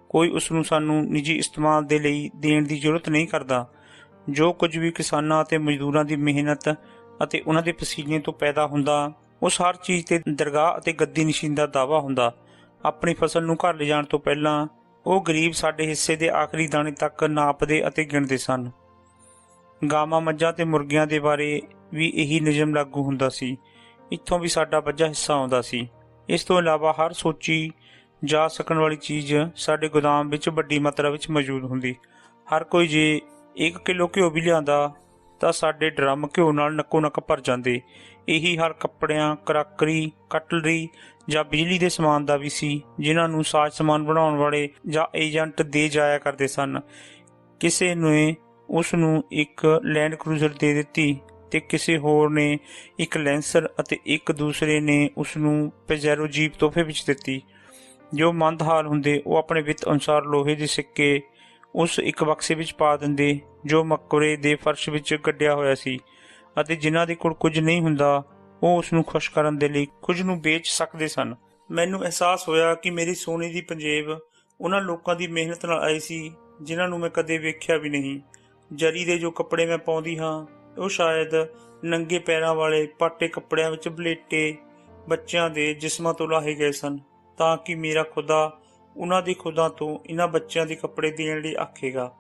ਕੋਈ ਉਸ ਨੂੰ ਸਾਨੂੰ ਨਿੱਜੀ ਇਸਤੇਮਾਲ ਦੇ ਲਈ ਦੇਣ ਦੀ ਜ਼ਰੂਰਤ ਨਹੀਂ ਕਰਦਾ। ਜੋ ਕੁਝ ਵੀ ਕਿਸਾਨਾਂ ਅਤੇ ਮਜ਼ਦੂਰਾਂ ਦੀ ਮਿਹਨਤ ਅਤੇ ਉਹਨਾਂ ਦੇ ਪਸੀਨੇ ਤੋਂ ਪੈਦਾ ਹੁੰਦਾ, ਉਸ ਹਰ ਚੀਜ਼ ਤੇ ਦਰਗਾਹ ਅਤੇ ਗੱਦੀ ਨਸ਼ੀਨ ਦਾ ਦਾਅਵਾ ਹੁੰਦਾ। ਆਪਣੀ ਫਸਲ ਨੂੰ ਘਰ ਲਿਜਾਣ ਤੋਂ ਪਹਿਲਾਂ ਉਹ ਗਰੀਬ ਸਾਡੇ ਹਿੱਸੇ ਦੇ ਆਖਰੀ ਦਾਣੇ ਤੱਕ ਨਾਪਦੇ ਅਤੇ ਗਿਣਦੇ ਸਨ। ਗਾਵਾਂ, ਮੱਝਾਂ ਤੇ ਮੁਰਗੀਆਂ ਦੇ ਬਾਰੇ ਵੀ ਇਹੀ ਨਿਯਮ ਲਾਗੂ ਹੁੰਦਾ ਸੀ। ਇੱਥੋਂ ਵੀ ਸਾਡਾ ਵੱਡਾ ਹਿੱਸਾ ਆਉਂਦਾ ਸੀ। ਇਸ ਤੋਂ ਇਲਾਵਾ ਹਰ ਸੋਚੀ ਜਾ ਸਕਣ ਵਾਲੀ ਚੀਜ਼ ਸਾਡੇ ਗੋਦਾਮ ਵਿੱਚ ਵੱਡੀ ਮਾਤਰਾ ਵਿੱਚ ਮੌਜੂਦ ਹੁੰਦੀ। ਹਰ ਕੋਈ ਜੇ 1 ਕਿਲੋ ਘਿਓ ਵੀ ਲਿਆਂਦਾ ਤਾਂ ਸਾਡੇ ਡਰਮ ਘਿਓ ਨਾਲ ਨੱਕੋ ਨੱਕ ਭਰ ਜਾਂਦੇ। ਇਹੀ ਹਾਲ ਕੱਪੜਿਆਂ, ਕਰਾਕਰੀ, ਕਟਲਰੀ ਜਾਂ ਬਿਜਲੀ ਦੇ ਸਮਾਨ ਦਾ ਵੀ ਸੀ, ਜਿਨ੍ਹਾਂ ਨੂੰ ਸਾਜ਼ ਸਮਾਨ ਬਣਾਉਣ ਵਾਲੇ ਜਾਂ ਏਜੰਟ ਦੇ ਜਾਇਆ ਕਰਦੇ ਸਨ। ਕਿਸੇ ਨੇ ਉਸ ਨੂੰ ਇੱਕ ਲੈਂਡ ਕਰੂਜ਼ਰ ਦੇ ਦਿੱਤੀ ਤੇ ਕਿਸੇ ਹੋਰ ਨੇ ਇੱਕ ਲੈਂਸਰ ਅਤੇ ਇੱਕ ਦੂਸਰੇ ਨੇ ਉਸ ਨੂੰ ਪੈਜੈਰੋ ਜੀਪ ਤੋਹਫੇ ਵਿੱਚ ਦਿੱਤੀ। ਜੋ ਮੰਦ ਹਾਲ ਹੁੰਦੇ ਉਹ ਆਪਣੇ ਵਿੱਤ ਅਨੁਸਾਰ ਲੋਹੇ ਦੇ ਸਿੱਕੇ ਉਸ ਇੱਕ ਬਕਸੇ ਵਿੱਚ ਪਾ ਦਿੰਦੇ ਜੋ ਮਕਬਰੇ ਦੇ ਫਰਸ਼ ਵਿੱਚ ਗੱਡਿਆ ਹੋਇਆ ਸੀ, ਅਤੇ ਜਿਨ੍ਹਾਂ ਦੇ ਕੋਲ ਕੁਝ ਨਹੀਂ ਹੁੰਦਾ ਉਹ ਉਸ ਨੂੰ ਖੁਸ਼ ਕਰਨ ਦੇ ਲਈ ਕੁਝ ਨੂੰ ਵੇਚ ਸਕਦੇ ਸਨ। ਮੈਨੂੰ ਅਹਿਸਾਸ ਹੋਇਆ ਕਿ ਮੇਰੀ ਸੋਨੇ ਦੀ ਪੰਜੇਬ ਉਹਨਾਂ ਲੋਕਾਂ ਦੀ ਮਿਹਨਤ ਨਾਲ ਆਈ ਸੀ ਜਿਨ੍ਹਾਂ ਨੂੰ ਮੈਂ ਕਦੇ ਵੇਖਿਆ ਵੀ ਨਹੀਂ। ਜਰੀ ਦੇ ਜੋ ਕੱਪੜੇ ਮੈਂ ਪਾਉਂਦੀ ਹਾਂ ਉਹ ਸ਼ਾਇਦ ਨੰਗੇ ਪੈਰਾਂ ਵਾਲੇ ਪਾਟੇ ਕੱਪੜਿਆਂ ਵਿੱਚ ਬਲੇਟੇ ਬੱਚਿਆਂ ਦੇ ਜਿਸਮਾਂ ਤੋਂ ਲਾਹੇ ਗਏ ਸਨ, ਤਾਂ ਕਿ ਮੇਰਾ ਖੁਦਾ ਉਹਨਾਂ ਦੇ ਖੁਦਾ ਤੋਂ ਇਹਨਾਂ ਬੱਚਿਆਂ ਦੇ ਕੱਪੜੇ ਦੇਣ ਲਈ ਆਖੇਗਾ।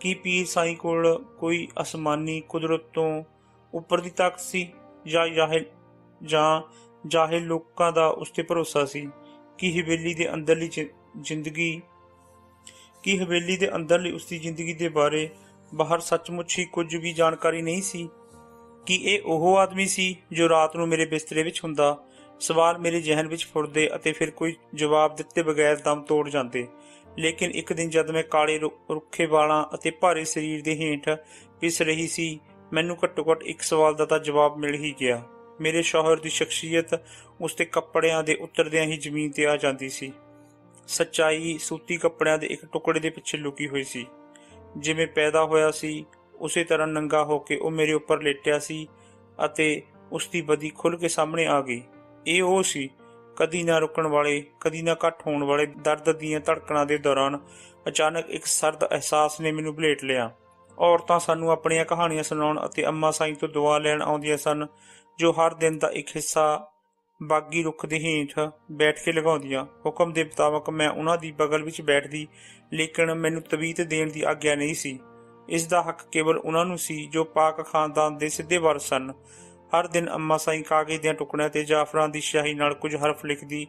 ਕੀ ਪੀਰ ਸਾਈਂ ਕੋਲ ਕੋਈ ਅਸਮਾਨੀ ਕੁਦਰਤ ਤੋਂ ਉੱਪਰ ਦੀ ਤਾਕਤ ਸੀ ਜਾਂ ਜਾਹਿਲ ਲੋਕਾਂ ਦਾ ਉਸ ਤੇ ਭਰੋਸਾ ਸੀ? ਕੀ ਹਵੇਲੀ ਦੇ ਅੰਦਰਲੀ ਉਸ ਦੀ ਜ਼ਿੰਦਗੀ ਦੇ ਬਾਰੇ ਬਾਹਰ ਸੱਚਮੁੱਚ ਹੀ ਕੁਝ ਵੀ ਜਾਣਕਾਰੀ ਨਹੀਂ ਸੀ? ਕੀ ਇਹ ਉਹ ਆਦਮੀ ਸੀ ਜੋ ਰਾਤ ਨੂੰ ਮੇਰੇ ਬਿਸਤਰੇ ਵਿੱਚ ਹੁੰਦਾ? ਸਵਾਲ ਮੇਰੇ ਜ਼ਿਹਨ ਵਿੱਚ ਫੁਰਦੇ ਅਤੇ ਫਿਰ ਕੋਈ ਜਵਾਬ ਦਿੱਤੇ ਬਗੈਰ ਦਮ ਤੋੜ ਜਾਂਦੇ। ਲੇਕਿਨ ਇੱਕ ਦਿਨ ਜਦ ਮੈਂ ਕਾਲੇ ਰੁੱਖੇ ਵਾਲਾਂ ਅਤੇ ਭਾਰੇ ਸਰੀਰ ਦੇ ਹੇਠ ਪਿਸ ਰਹੀ ਸੀ, ਮੈਨੂੰ ਘੱਟੋ ਘੱਟ ਇੱਕ ਸਵਾਲ ਦਾ ਤਾਂ ਜਵਾਬ ਮਿਲ ਹੀ ਗਿਆ। ਮੇਰੇ ਸ਼ੌਹਰ ਦੀ ਸ਼ਖਸੀਅਤ ਉਸ ਦੇ ਕੱਪੜਿਆਂ ਦੇ ਉਤਰਦਿਆਂ ਹੀ ਜ਼ਮੀਨ ਤੇ ਆ ਜਾਂਦੀ ਸੀ। ਸੱਚਾਈ ਸੂਤੀ ਕੱਪੜਿਆਂ ਦੇ ਇੱਕ ਟੁਕੜੇ ਦੇ ਪਿੱਛੇ ਲੁਕੀ ਹੋਈ ਸੀ। ਜਿਵੇਂ ਪੈਦਾ ਹੋਇਆ ਸੀ ਉਸੇ ਤਰ੍ਹਾਂ ਨੰਗਾ ਹੋ ਕੇ ਉਹ ਮੇਰੇ ਉੱਪਰ ਲੇਟਿਆ ਸੀ ਅਤੇ ਉਸ ਦੀ ਬਦੀ ਖੁੱਲ੍ਹ ਕੇ ਸਾਹਮਣੇ ਆ ਗਈ। ਇਹ ਉਹ ਸੀ, ਕਦੀ ਨਾ ਰੁਕਣ ਵਾਲੇ, ਕਦੀ ਨਾ ਘੱਟ ਹੋਣ ਵਾਲੇ ਦਰਦ ਦੀਆਂ ਧੜਕਣਾਂ ਦੇ ਦੌਰਾਨ ਅਚਾਨਕ ਇੱਕ ਸਰਦ ਅਹਿਸਾਸ ਨੇ ਮੈਨੂੰ ਬਲੇਟ ਲਿਆ। ਔਰਤਾਂ ਸਾਨੂੰ ਆਪਣੀਆਂ ਕਹਾਣੀਆਂ ਸੁਣਾਉਣ ਅਤੇ ਅੰਮਾ ਸਾਈਂ ਤੋਂ ਦੁਆ ਲੈਣ ਆਉਂਦੀਆਂ ਸਨ, ਜੋ ਹਰ ਦਿਨ ਦਾ ਇੱਕ ਹਿੱਸਾ ਬਾਗੀ ਰੁੱਖ ਦੇ ਹੇਠ ਬੈਠ ਕੇ ਲਗਾਉਂਦੀਆਂ। ਹੁਕਮ ਦੇ ਮੁਤਾਬਕ ਮੈਂ ਉਹਨਾਂ ਦੀ ਬਗਲ ਵਿੱਚ ਬੈਠਦੀ, ਲੇਕਿਨ ਮੈਨੂੰ ਤਵੀਤ ਦੇਣ ਦੀ ਆਗਿਆ ਨਹੀਂ ਸੀ। ਇਸ ਦਾ ਹੱਕ ਕੇਵਲ ਉਹਨਾਂ ਨੂੰ ਸੀ ਜੋ ਪਾਕ ਖਾਨਦਾਨ ਦੇ ਸਿੱਧੇ ਵਾਰਸ ਸਨ। ਹਰ ਦਿਨ ਅੰਮਾ ਸਾਈਂ ਕਾਗਜ਼ ਦੀਆਂ ਟੁਕੜਿਆਂ ਤੇ ਜਾਫਰਾਂ ਦੀ ਸ਼ਾਹੀ ਨਾਲ ਕੁਝ ਹਰਫ ਲਿਖਦੀ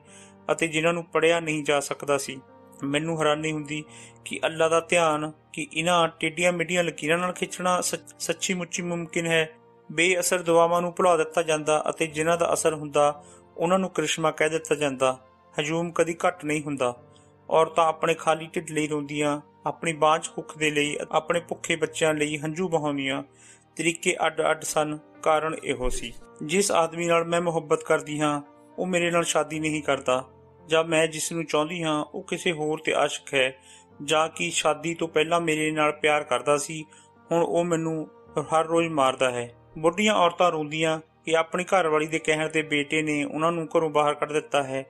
ਅਤੇ ਜਿਨ੍ਹਾਂ ਨੂੰ ਪੜ੍ਹਿਆ ਨਹੀਂ ਜਾ ਸਕਦਾ ਸੀ। ਮੈਨੂੰ ਹੈਰਾਨੀ ਹੁੰਦੀ ਕਿ ਅੱਲਾ ਦਾ ਧਿਆਨ ਕਿ ਇਹਨਾਂ ਟੇਢੀਆਂ ਮਿੱਡੀਆਂ ਲਕੀਰਾਂ ਨਾਲ ਖਿੱਚਣਾ ਸੱਚੀ ਮੁੱਚੀ ਮੁਮਕਿਨ ਹੈ। ਬੇਅਸਰ ਦੁਆਵਾਂ ਨੂੰ ਭੁਲਾ ਦਿੱਤਾ ਜਾਂਦਾ ਅਤੇ ਜਿਨ੍ਹਾਂ ਦਾ ਅਸਰ ਹੁੰਦਾ ਉਹਨਾਂ ਨੂੰ ਕਰਿਸ਼ਮਾ ਕਹਿ ਦਿੱਤਾ ਜਾਂਦਾ। ਹਜੂਮ ਕਦੀ ਘੱਟ ਨਹੀਂ ਹੁੰਦਾ। ਔਰਤਾਂ ਆਪਣੇ ਖਾਲੀ ਢਿੱਡ ਲਈ ਰੋਂਦੀਆਂ, ਆਪਣੀ ਬਾਂਝ ਕੁੱਖ ਦੇ ਲਈ, ਆਪਣੇ ਭੁੱਖੇ ਬੱਚਿਆਂ ਲਈ ਹੰਝੂ ਬਹਾਉਂਦੀਆਂ। ਤਰੀਕੇ ਅੱਡ ਅੱਡ ਸਨ। ਕਾਰਨ ਇਹੋ ਸੀ, ਜਿਸ ਆਦਮੀ ਨਾਲ ਮੈਂ ਮੁਹੱਬਤ ਕਰਦੀ ਹਾਂ ਉਹ ਮੇਰੇ ਨਾਲ ਸ਼ਾਦੀ ਨਹੀਂ ਕਰਦਾ, ਜਾਂ ਮੈਂ ਜਿਸ ਨੂੰ ਚਾਹੁੰਦੀ ਹਾਂ ਉਹ ਕਿਸੇ ਹੋਰ ਤੇ ਆਸ਼ਿਕ ਹੈ, ਜਾਂ ਕਿ ਸ਼ਾਦੀ ਤੋਂ ਪਹਿਲਾਂ ਮੇਰੇ ਨਾਲ ਪਿਆਰ ਕਰਦਾ ਸੀ, ਹੁਣ ਉਹ ਮੈਨੂੰ ਹਰ ਰੋਜ਼ ਮਾਰਦਾ ਹੈ। ਬੁੱਢੀਆਂ ਔਰਤਾਂ ਰੋਂਦੀਆਂ ਕਿ ਆਪਣੀ ਘਰਵਾਲੀ ਦੇ ਕਹਿਣ ਤੇ ਬੇਟੇ ਨੇ ਉਹਨਾਂ ਨੂੰ ਘਰੋਂ ਬਾਹਰ ਕੱਢ ਦਿੱਤਾ ਹੈ।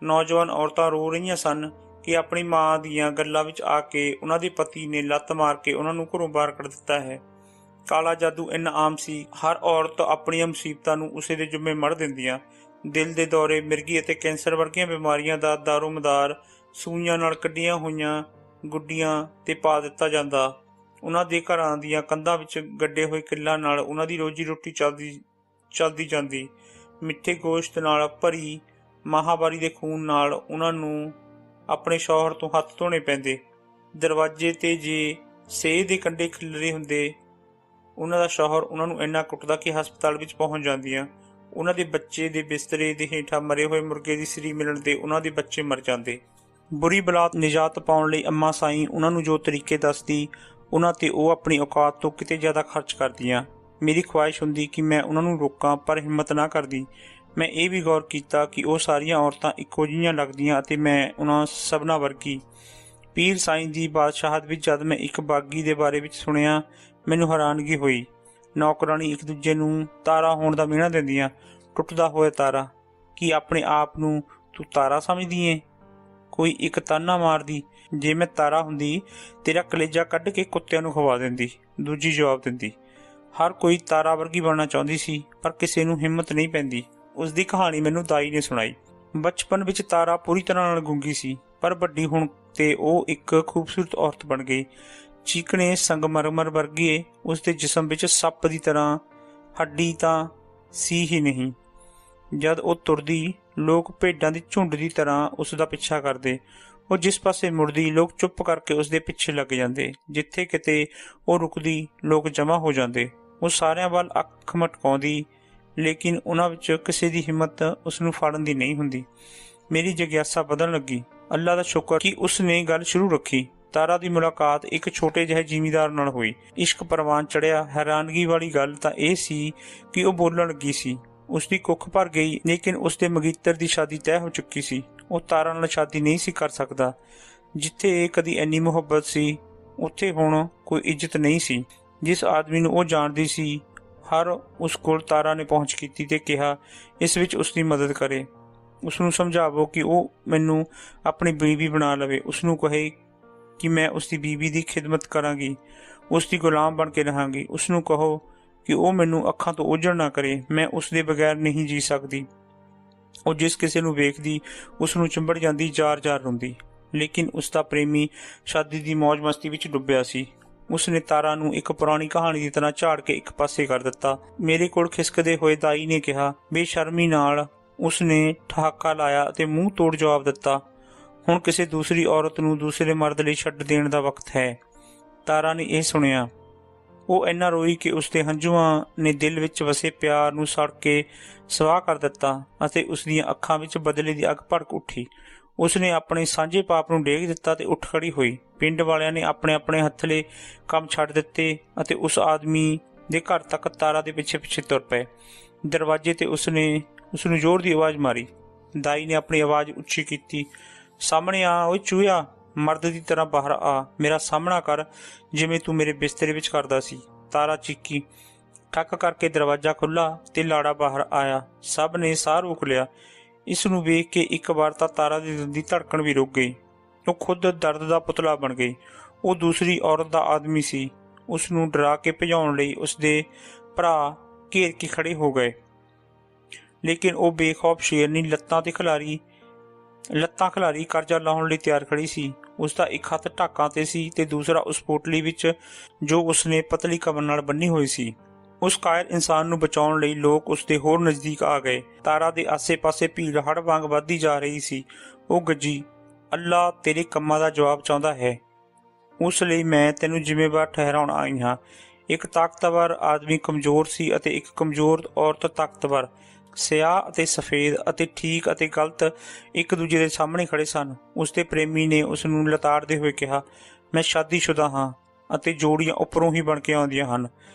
ਨੌਜਵਾਨ ਔਰਤਾਂ ਰੋ ਰਹੀਆਂ ਸਨ ਕਿ ਆਪਣੀ ਮਾਂ ਦੀਆਂ ਗੱਲਾਂ ਵਿੱਚ ਆ ਕੇ ਉਹਨਾਂ ਦੇ ਪਤੀ ਨੇ ਲੱਤ ਮਾਰ ਕੇ ਉਹਨਾਂ ਨੂੰ ਘਰੋਂ ਬਾਹਰ ਕੱਢ ਦਿੱਤਾ ਹੈ। ਕਾਲਾ ਜਾਦੂ ਇੰਨਾ ਆਮ ਸੀ, ਹਰ ਔਰਤ ਆਪਣੀਆਂ ਮੁਸੀਬਤਾਂ ਨੂੰ ਉਸੇ ਦੇ ਜੁੰਮੇ ਮੜ ਦਿੰਦੀਆਂ। ਦਿਲ ਦੇ ਦੌਰੇ, ਮਿਰਗੀ ਅਤੇ ਕੈਂਸਰ ਵਰਗੀਆਂ ਬਿਮਾਰੀਆਂ ਦਾ ਦਾਰੋਮਦਾਰ ਸੂਈਆਂ ਨਾਲ ਕੱਢੀਆਂ ਹੋਈਆਂ ਗੁੱਡੀਆਂ ਤੇ ਪਾ ਦਿੱਤਾ ਜਾਂਦਾ। ਉਹਨਾਂ ਦੇ ਘਰਾਂ ਦੀਆਂ ਕੰਧਾਂ ਵਿੱਚ ਗੱਡੇ ਹੋਏ ਕਿੱਲਾਂ ਨਾਲ ਉਹਨਾਂ ਦੀ ਰੋਜੀ ਰੋਟੀ ਚੱਲਦੀ ਜਾਂਦੀ। ਮਿੱਠੇ ਗੋਸ਼ਤ ਨਾਲ ਭਰੀ ਮਾਹਾਵਾਰੀ ਦੇ ਖੂਨ ਨਾਲ ਉਹਨਾਂ ਨੂੰ ਆਪਣੇ ਸ਼ੌਹਰ ਤੋਂ ਹੱਥ ਧੋਣੇ ਪੈਂਦੇ। ਦਰਵਾਜ਼ੇ ਤੇ ਜੇ ਸੇਹ ਦੇ ਕੰਡੇ ਖਿਲਰੇ ਹੁੰਦੇ, ਉਹਨਾਂ ਦਾ ਸ਼ੌਹਰ ਉਹਨਾਂ ਨੂੰ ਇੰਨਾ ਕੁੱਟਦਾ ਕਿ ਹਸਪਤਾਲ ਵਿੱਚ ਪਹੁੰਚ ਜਾਂਦੀਆਂ। ਉਹਨਾਂ ਦੇ ਬੱਚੇ ਦੇ ਬਿਸਤਰੇ ਦੇ ਹੇਠਾਂ ਮਰੇ ਹੋਏ ਮੁਰਗੇ ਦੀ ਸਰੀ ਮਿਲਣ ਤੇ ਉਹਨਾਂ ਦੇ ਬੱਚੇ ਮਰ ਜਾਂਦੇ। ਬੁਰੀ ਬਲਾਤ ਨਿਜਾਤ ਪਾਉਣ ਲਈ ਅੰਮਾ ਸਾਈਂ ਉਹਨਾਂ ਨੂੰ ਜੋ ਤਰੀਕੇ ਦੱਸਦੀ, ਉਹਨਾਂ ਤੇ ਉਹ ਆਪਣੀ ਔਕਾਤ ਤੋਂ ਕਿਤੇ ਜ਼ਿਆਦਾ ਖਰਚ ਕਰਦੀਆਂ। ਮੇਰੀ ਖੁਆਇਸ਼ ਹੁੰਦੀ ਕਿ ਮੈਂ ਉਹਨਾਂ ਨੂੰ ਰੋਕਾਂ, ਪਰ ਹਿੰਮਤ ਨਾ ਕਰਦੀ। ਮੈਂ ਇਹ ਵੀ ਗੌਰ ਕੀਤਾ ਕਿ ਉਹ ਸਾਰੀਆਂ ਔਰਤਾਂ ਇੱਕੋ ਜਿਹੀਆਂ ਲੱਗਦੀਆਂ ਅਤੇ ਮੈਂ ਉਹਨਾਂ ਸਭਨਾਂ ਵਰਗੀ। ਪੀਰ ਸਾਈਂ ਦੀ ਬਾਦਸ਼ਾਹਤ ਵਿੱਚ ਜਦ ਮੈਂ ਇੱਕ ਬਾਗੀ ਦੇ ਬਾਰੇ ਵਿੱਚ ਸੁਣਿਆ, ਮੈਨੂੰ ਹੈਰਾਨਗੀ ਹੋਈ। ਨੌਕਰਾਣੀ ਇੱਕ ਦੂਜੇ ਨੂੰ ਤਾਰਾ ਹੋਣ ਦਾ ਮਿਹਣਾ ਦਿੰਦੀਆਂ। ਟੁੱਟਦਾ ਹੋਇਆ ਤਾਰਾ। ਕੀ ਆਪਣੇ ਆਪ ਨੂੰ ਤੂੰ ਤਾਰਾ ਸਮਝਦੀ ਏ? ਕੋਈ ਇੱਕ ਤਾਨਾ ਮਾਰਦੀ, ਜੇ ਮੈਂ ਤਾਰਾ ਹੁੰਦੀ ਤੇਰਾ ਕਲੇਜਾ ਕੱਢ ਕੇ ਕੁੱਤਿਆਂ ਨੂੰ ਖਵਾ ਦਿੰਦੀ। ਦੂਜੀ ਜਵਾਬ ਦਿੰਦੀ, ਹਰ ਕੋਈ ਤਾਰਾ ਵਰਗੀ ਬਣਨਾ ਚਾਹੁੰਦੀ ਸੀ, ਪਰ ਕਿਸੇ ਨੂੰ ਹਿੰਮਤ ਨਹੀਂ ਪੈਂਦੀ। ਉਸ ਦੀ ਕਹਾਣੀ ਮੈਨੂੰ ਦਾਈ ਨੇ ਸੁਣਾਈ। ਬਚਪਨ ਵਿੱਚ ਤਾਰਾ ਪੂਰੀ ਤਰ੍ਹਾਂ ਨਾਲ ਗੂੰਗੀ ਸੀ, ਪਰ ਵੱਡੀ ਹੋਣ ਤੇ ਉਹ ਇੱਕ ਖੂਬਸੂਰਤ ਔਰਤ ਬਣ ਗਈ। ਚੀਕਣੇ ਸੰਗਮਰਮਰ ਵਰਗੇ ਉਸ ਦੇ ਜਿਸਮ ਵਿੱਚ ਸੱਪ ਦੀ ਤਰ੍ਹਾਂ ਹੱਡੀ ਤਾਂ ਸੀ ਹੀ ਨਹੀਂ। ਜਦ ਉਹ ਤੁਰਦੀ ਲੋਕ ਭੇਡਾਂ ਦੀ ਝੁੰਡ ਦੀ ਤਰ੍ਹਾਂ ਉਸ ਦਾ ਪਿੱਛਾ ਕਰਦੇ। ਉਹ ਜਿਸ ਪਾਸੇ ਮੁੜਦੀ ਲੋਕ ਚੁੱਪ ਕਰਕੇ ਉਸ ਦੇ ਪਿੱਛੇ ਲੱਗ ਜਾਂਦੇ। ਜਿੱਥੇ ਕਿਤੇ ਉਹ ਰੁਕਦੀ ਲੋਕ ਜਮ੍ਹਾਂ ਹੋ ਜਾਂਦੇ। ਉਹ ਸਾਰਿਆਂ ਵੱਲ ਅੱਖ ਮਟਕਾਉਂਦੀ, ਲੇਕਿਨ ਉਹਨਾਂ ਵਿੱਚ ਕਿਸੇ ਦੀ ਹਿੰਮਤ ਉਸ ਨੂੰ ਫੜਨ ਦੀ ਨਹੀਂ ਹੁੰਦੀ। ਮੇਰੀ ਜਿਗਿਆਸਾ ਵਧਣ ਲੱਗੀ। ਅੱਲਾ ਦਾ ਸ਼ੁਕਰ ਕਿ ਉਸ ਨੇ ਗੱਲ ਸ਼ੁਰੂ ਰੱਖੀ। ਤਾਰਾ ਦੀ ਮੁਲਾਕਾਤ ਇੱਕ ਛੋਟੇ ਜਿਹੇ ਜ਼ਿਮੀਂਦਾਰ ਨਾਲ ਹੋਈ। ਇਸ਼ਕ ਪ੍ਰਵਾਨ ਚੜ੍ਹਿਆ। ਹੈਰਾਨਗੀ ਵਾਲੀ ਗੱਲ ਤਾਂ ਇਹ ਸੀ ਕਿ ਉਹ ਬੋਲਣ ਲੱਗੀ ਸੀ। ਉਸਦੀ ਕੁੱਖ ਭਰ ਗਈ, ਲੇਕਿਨ ਉਸਦੇ ਮਗੀਤਰ ਦੀ ਸ਼ਾਦੀ ਤੈਅ ਹੋ ਚੁੱਕੀ ਸੀ। ਉਹ ਤਾਰਾ ਨਾਲ ਸ਼ਾਦੀ ਨਹੀਂ ਸੀ ਕਰ ਸਕਦਾ। ਜਿੱਥੇ ਕਦੀ ਇੰਨੀ ਮੁਹੱਬਤ ਸੀ, ਉੱਥੇ ਹੁਣ ਕੋਈ ਇੱਜ਼ਤ ਨਹੀਂ ਸੀ। ਜਿਸ ਆਦਮੀ ਨੂੰ ਉਹ ਜਾਣਦੀ ਸੀ, ਹਰ ਉਸ ਕੋਲ ਤਾਰਾ ਨੇ ਪਹੁੰਚ ਕੀਤੀ ਤੇ ਕਿਹਾ ਇਸ ਵਿੱਚ ਉਸਦੀ ਮਦਦ ਕਰੇ। ਉਸਨੂੰ ਸਮਝਾਵੋ ਕਿ ਉਹ ਮੈਨੂੰ ਆਪਣੀ ਬੀਵੀ ਬਣਾ ਲਵੇ। ਉਸਨੂੰ ਕਹੇ ਕਿ ਮੈਂ ਉਸਦੀ ਬੀਵੀ ਦੀ ਖਿਦਮਤ ਕਰਾਂਗੀ, ਉਸਦੀ ਗੁਲਾਮ ਬਣ ਕੇ ਰਹਾਂਗੀ। ਉਸਨੂੰ ਕਹੋ ਕਿ ਉਹ ਮੈਨੂੰ ਅੱਖਾਂ ਤੋਂ ਓਝਲ ਨਾ ਕਰੇ, ਮੈਂ ਉਸਦੇ ਬਗੈਰ ਨਹੀਂ ਜੀ ਸਕਦੀ। ਉਹ ਜਿਸ ਕਿਸੇ ਨੂੰ ਵੇਖਦੀ ਉਸ ਨੂੰ ਚਿੰਬੜ ਜਾਂਦੀ, ਜ਼ਾਰ-ਜ਼ਾਰ ਰੋਂਦੀ। ਲੇਕਿਨ ਉਸਦਾ ਪ੍ਰੇਮੀ ਸ਼ਾਦੀ ਦੀ ਮੌਜ ਮਸਤੀ ਵਿੱਚ ਡੁੱਬਿਆ ਸੀ। ਉਸਨੇ ਤਾਰਾ ਨੂੰ ਇੱਕ ਪੁਰਾਣੀ ਕਹਾਣੀ ਦੀ ਤਰ੍ਹਾਂ ਝਾੜ ਕੇ ਇੱਕ ਪਾਸੇ ਕਰ ਦਿੱਤਾ। ਮੇਰੇ ਕੋਲ ਖਿਸਕਦੇ ਹੋਏ ਦਾਈ ਨੇ ਕਿਹਾ। ਬੇਸ਼ਰਮੀ ਨਾਲ ਉਸਨੇ ਠਹਾਕਾ ਲਾਇਆ ਅਤੇ ਮੂੰਹ ਤੋੜ ਜਵਾਬ ਦਿੱਤਾ, ਹੁਣ ਕਿਸੇ ਦੂਸਰੀ ਔਰਤ ਨੂੰ ਦੂਸਰੇ ਮਰਦ ਲਈ ਛੱਡ ਦੇਣ ਦਾ ਵਕਤ ਹੈ। ਤਾਰਾ ਨੇ ਇਹ ਸੁਣਿਆ। ਉਹ ਇੰਨਾ ਰੋਈ ਕਿ ਉਸਦੇ ਹੰਝੂਆਂ ਨੇ ਦਿਲ ਵਿੱਚ ਵਸੇ ਪਿਆਰ ਨੂੰ ਸੜ ਕੇ ਸਵਾਹ ਕਰ ਦਿੱਤਾ ਅਤੇ ਉਸਦੀਆਂ ਅੱਖਾਂ ਵਿੱਚ ਬਦਲੇ ਦੀ ਅੱਗ ਭੜਕ ਉੱਠੀ। ਉਸਨੇ ਆਪਣੇ ਸਾਂਝੇ ਪਾਪ ਨੂੰ ਡੇਗ ਦਿੱਤਾ ਤੇ ਉੱਠ ਖੜੀ ਹੋਈ। ਪਿੰਡ ਵਾਲਿਆਂ ਨੇ ਆਪਣੇ ਆਪਣੇ ਹੱਥਲੇ ਕੰਮ ਛੱਡ ਦਿੱਤੇ ਅਤੇ ਉਸ ਆਦਮੀ ਦੇ ਘਰ ਤੱਕ ਤਾਰਾ ਦੇ ਪਿੱਛੇ ਪਿੱਛੇ ਤੁਰ ਪਏ। ਦਰਵਾਜ਼ੇ ਤੇ ਉਸਨੇ ਉਸਨੂੰ ਜ਼ੋਰ ਦੀ ਆਵਾਜ਼ ਮਾਰੀ। ਦਾਈ ਨੇ ਆਪਣੀ ਆਵਾਜ਼ ਉੱਚੀ ਕੀਤੀ, ਸਾਹਮਣੇ ਆ ਓਏ ਚੂਹਿਆ, ਮਰਦ ਦੀ ਤਰ੍ਹਾਂ ਬਾਹਰ ਆ, ਮੇਰਾ ਸਾਹਮਣਾ ਕਰ ਜਿਵੇਂ ਤੂੰ ਮੇਰੇ ਬਿਸਤਰੇ ਵਿੱਚ ਕਰਦਾ ਸੀ। ਤਾਰਾ ਚੀਕੀ। ਠੱਕ ਕਰਕੇ ਦਰਵਾਜ਼ਾ ਖੁੱਲ੍ਹਾ ਤੇ ਲਾੜਾ ਬਾਹਰ ਆਇਆ। ਸਭ ਨੇ ਸਾਹ ਰੋਕ ਲਿਆ। ਇਸ ਨੂੰ ਵੇਖ ਕੇ ਇੱਕ ਵਾਰ ਤਾਂ ਤਾਰਾ ਦੀ ਦਿਲ ਦੀ ਧੜਕਣ ਵੀ ਰੁਕ ਗਈ। ਉਹ ਖੁਦ ਦਰਦ ਦਾ ਪੁਤਲਾ ਬਣ ਗਈ। ਉਹ ਦੂਸਰੀ ਔਰਤ ਦਾ ਆਦਮੀ ਸੀ। ਉਸ ਨੂੰ ਡਰਾ ਕੇ ਭਜਾਉਣ ਲਈ ਉਸਦੇ ਭਰਾ ਘੇਰ ਕੇ ਖੜੇ ਹੋ ਗਏ, ਲੇਕਿਨ ਉਹ ਬੇਖੌਫ ਸ਼ੇਰਨੀ ਲੱਤਾਂ ਖਿਲਾਰੀ ਕਰਜ਼ਾ ਲਾਉਣ ਲਈ ਤਿਆਰ ਖੜੀ ਸੀ। ਉਸਦਾ ਇੱਕ ਹੱਥ ਢਾਕਾਂ ਤੇ ਸੀ ਤੇ ਦੂਸਰਾ ਉਸ ਪੋਟਲੀ ਵਿੱਚ ਜੋ ਉਸਨੇ ਪਤਲੀ ਕਮਰ ਨਾਲ ਬੰਨੀ ਹੋਈ ਸੀ। ਉਸ ਕਾਇਰ ਇਨਸਾਨ ਨੂੰ ਬਚਾਉਣ ਲਈ ਲੋਕ ਉਸਦੇ ਹੋਰ ਨਜ਼ਦੀਕ ਆ ਗਏ। ਤਾਰਾ ਦੇ ਆਸੇ-ਪਾਸੇ ਭੀੜ ਹੜ੍ਹ ਵਾਂਗ ਵੱਧਦੀ ਜਾ ਰਹੀ ਸੀ। ਉਹ ਗੱਜੀ, ਅੱਲਾ ਤੇਰੇ ਕੰਮਾਂ ਦਾ ਜਵਾਬ ਚਾਹੁੰਦਾ ਹੈ, ਉਸ ਲਈ ਮੈਂ ਤੈਨੂੰ ਜ਼ਿੰਮੇਵਾਰ ਠਹਿਰਾਉਣ ਆਈ ਹਾਂ। ਇੱਕ ਤਾਕਤਵਰ ਆਦਮੀ ਕਮਜ਼ੋਰ ਸੀ ਅਤੇ ਇੱਕ ਕਮਜ਼ੋਰ ਔਰਤ ਤਾਕਤਵਰ। ਸਿਆਹ ਅਤੇ ਸਫੇਦ ਅਤੇ ਠੀਕ ਅਤੇ ਗਲਤ ਇੱਕ ਦੂਜੇ ਦੇ ਸਾਹਮਣੇ ਖੜੇ ਸਨ। ਉਸਦੇ ਪ੍ਰੇਮੀ ਨੇ ਉਸ ਨੂੰ ਲਤਾੜਦੇ ਹੋਏ ਕਿਹਾ, ਮੈਂ ਸ਼ਾਦੀशुदा ਹਾਂ ਅਤੇ ਜੋੜੀਆਂ ਉੱਪਰੋਂ ਹੀ ਬਣ ਕੇ ਆਉਂਦੀਆਂ ਹਨ।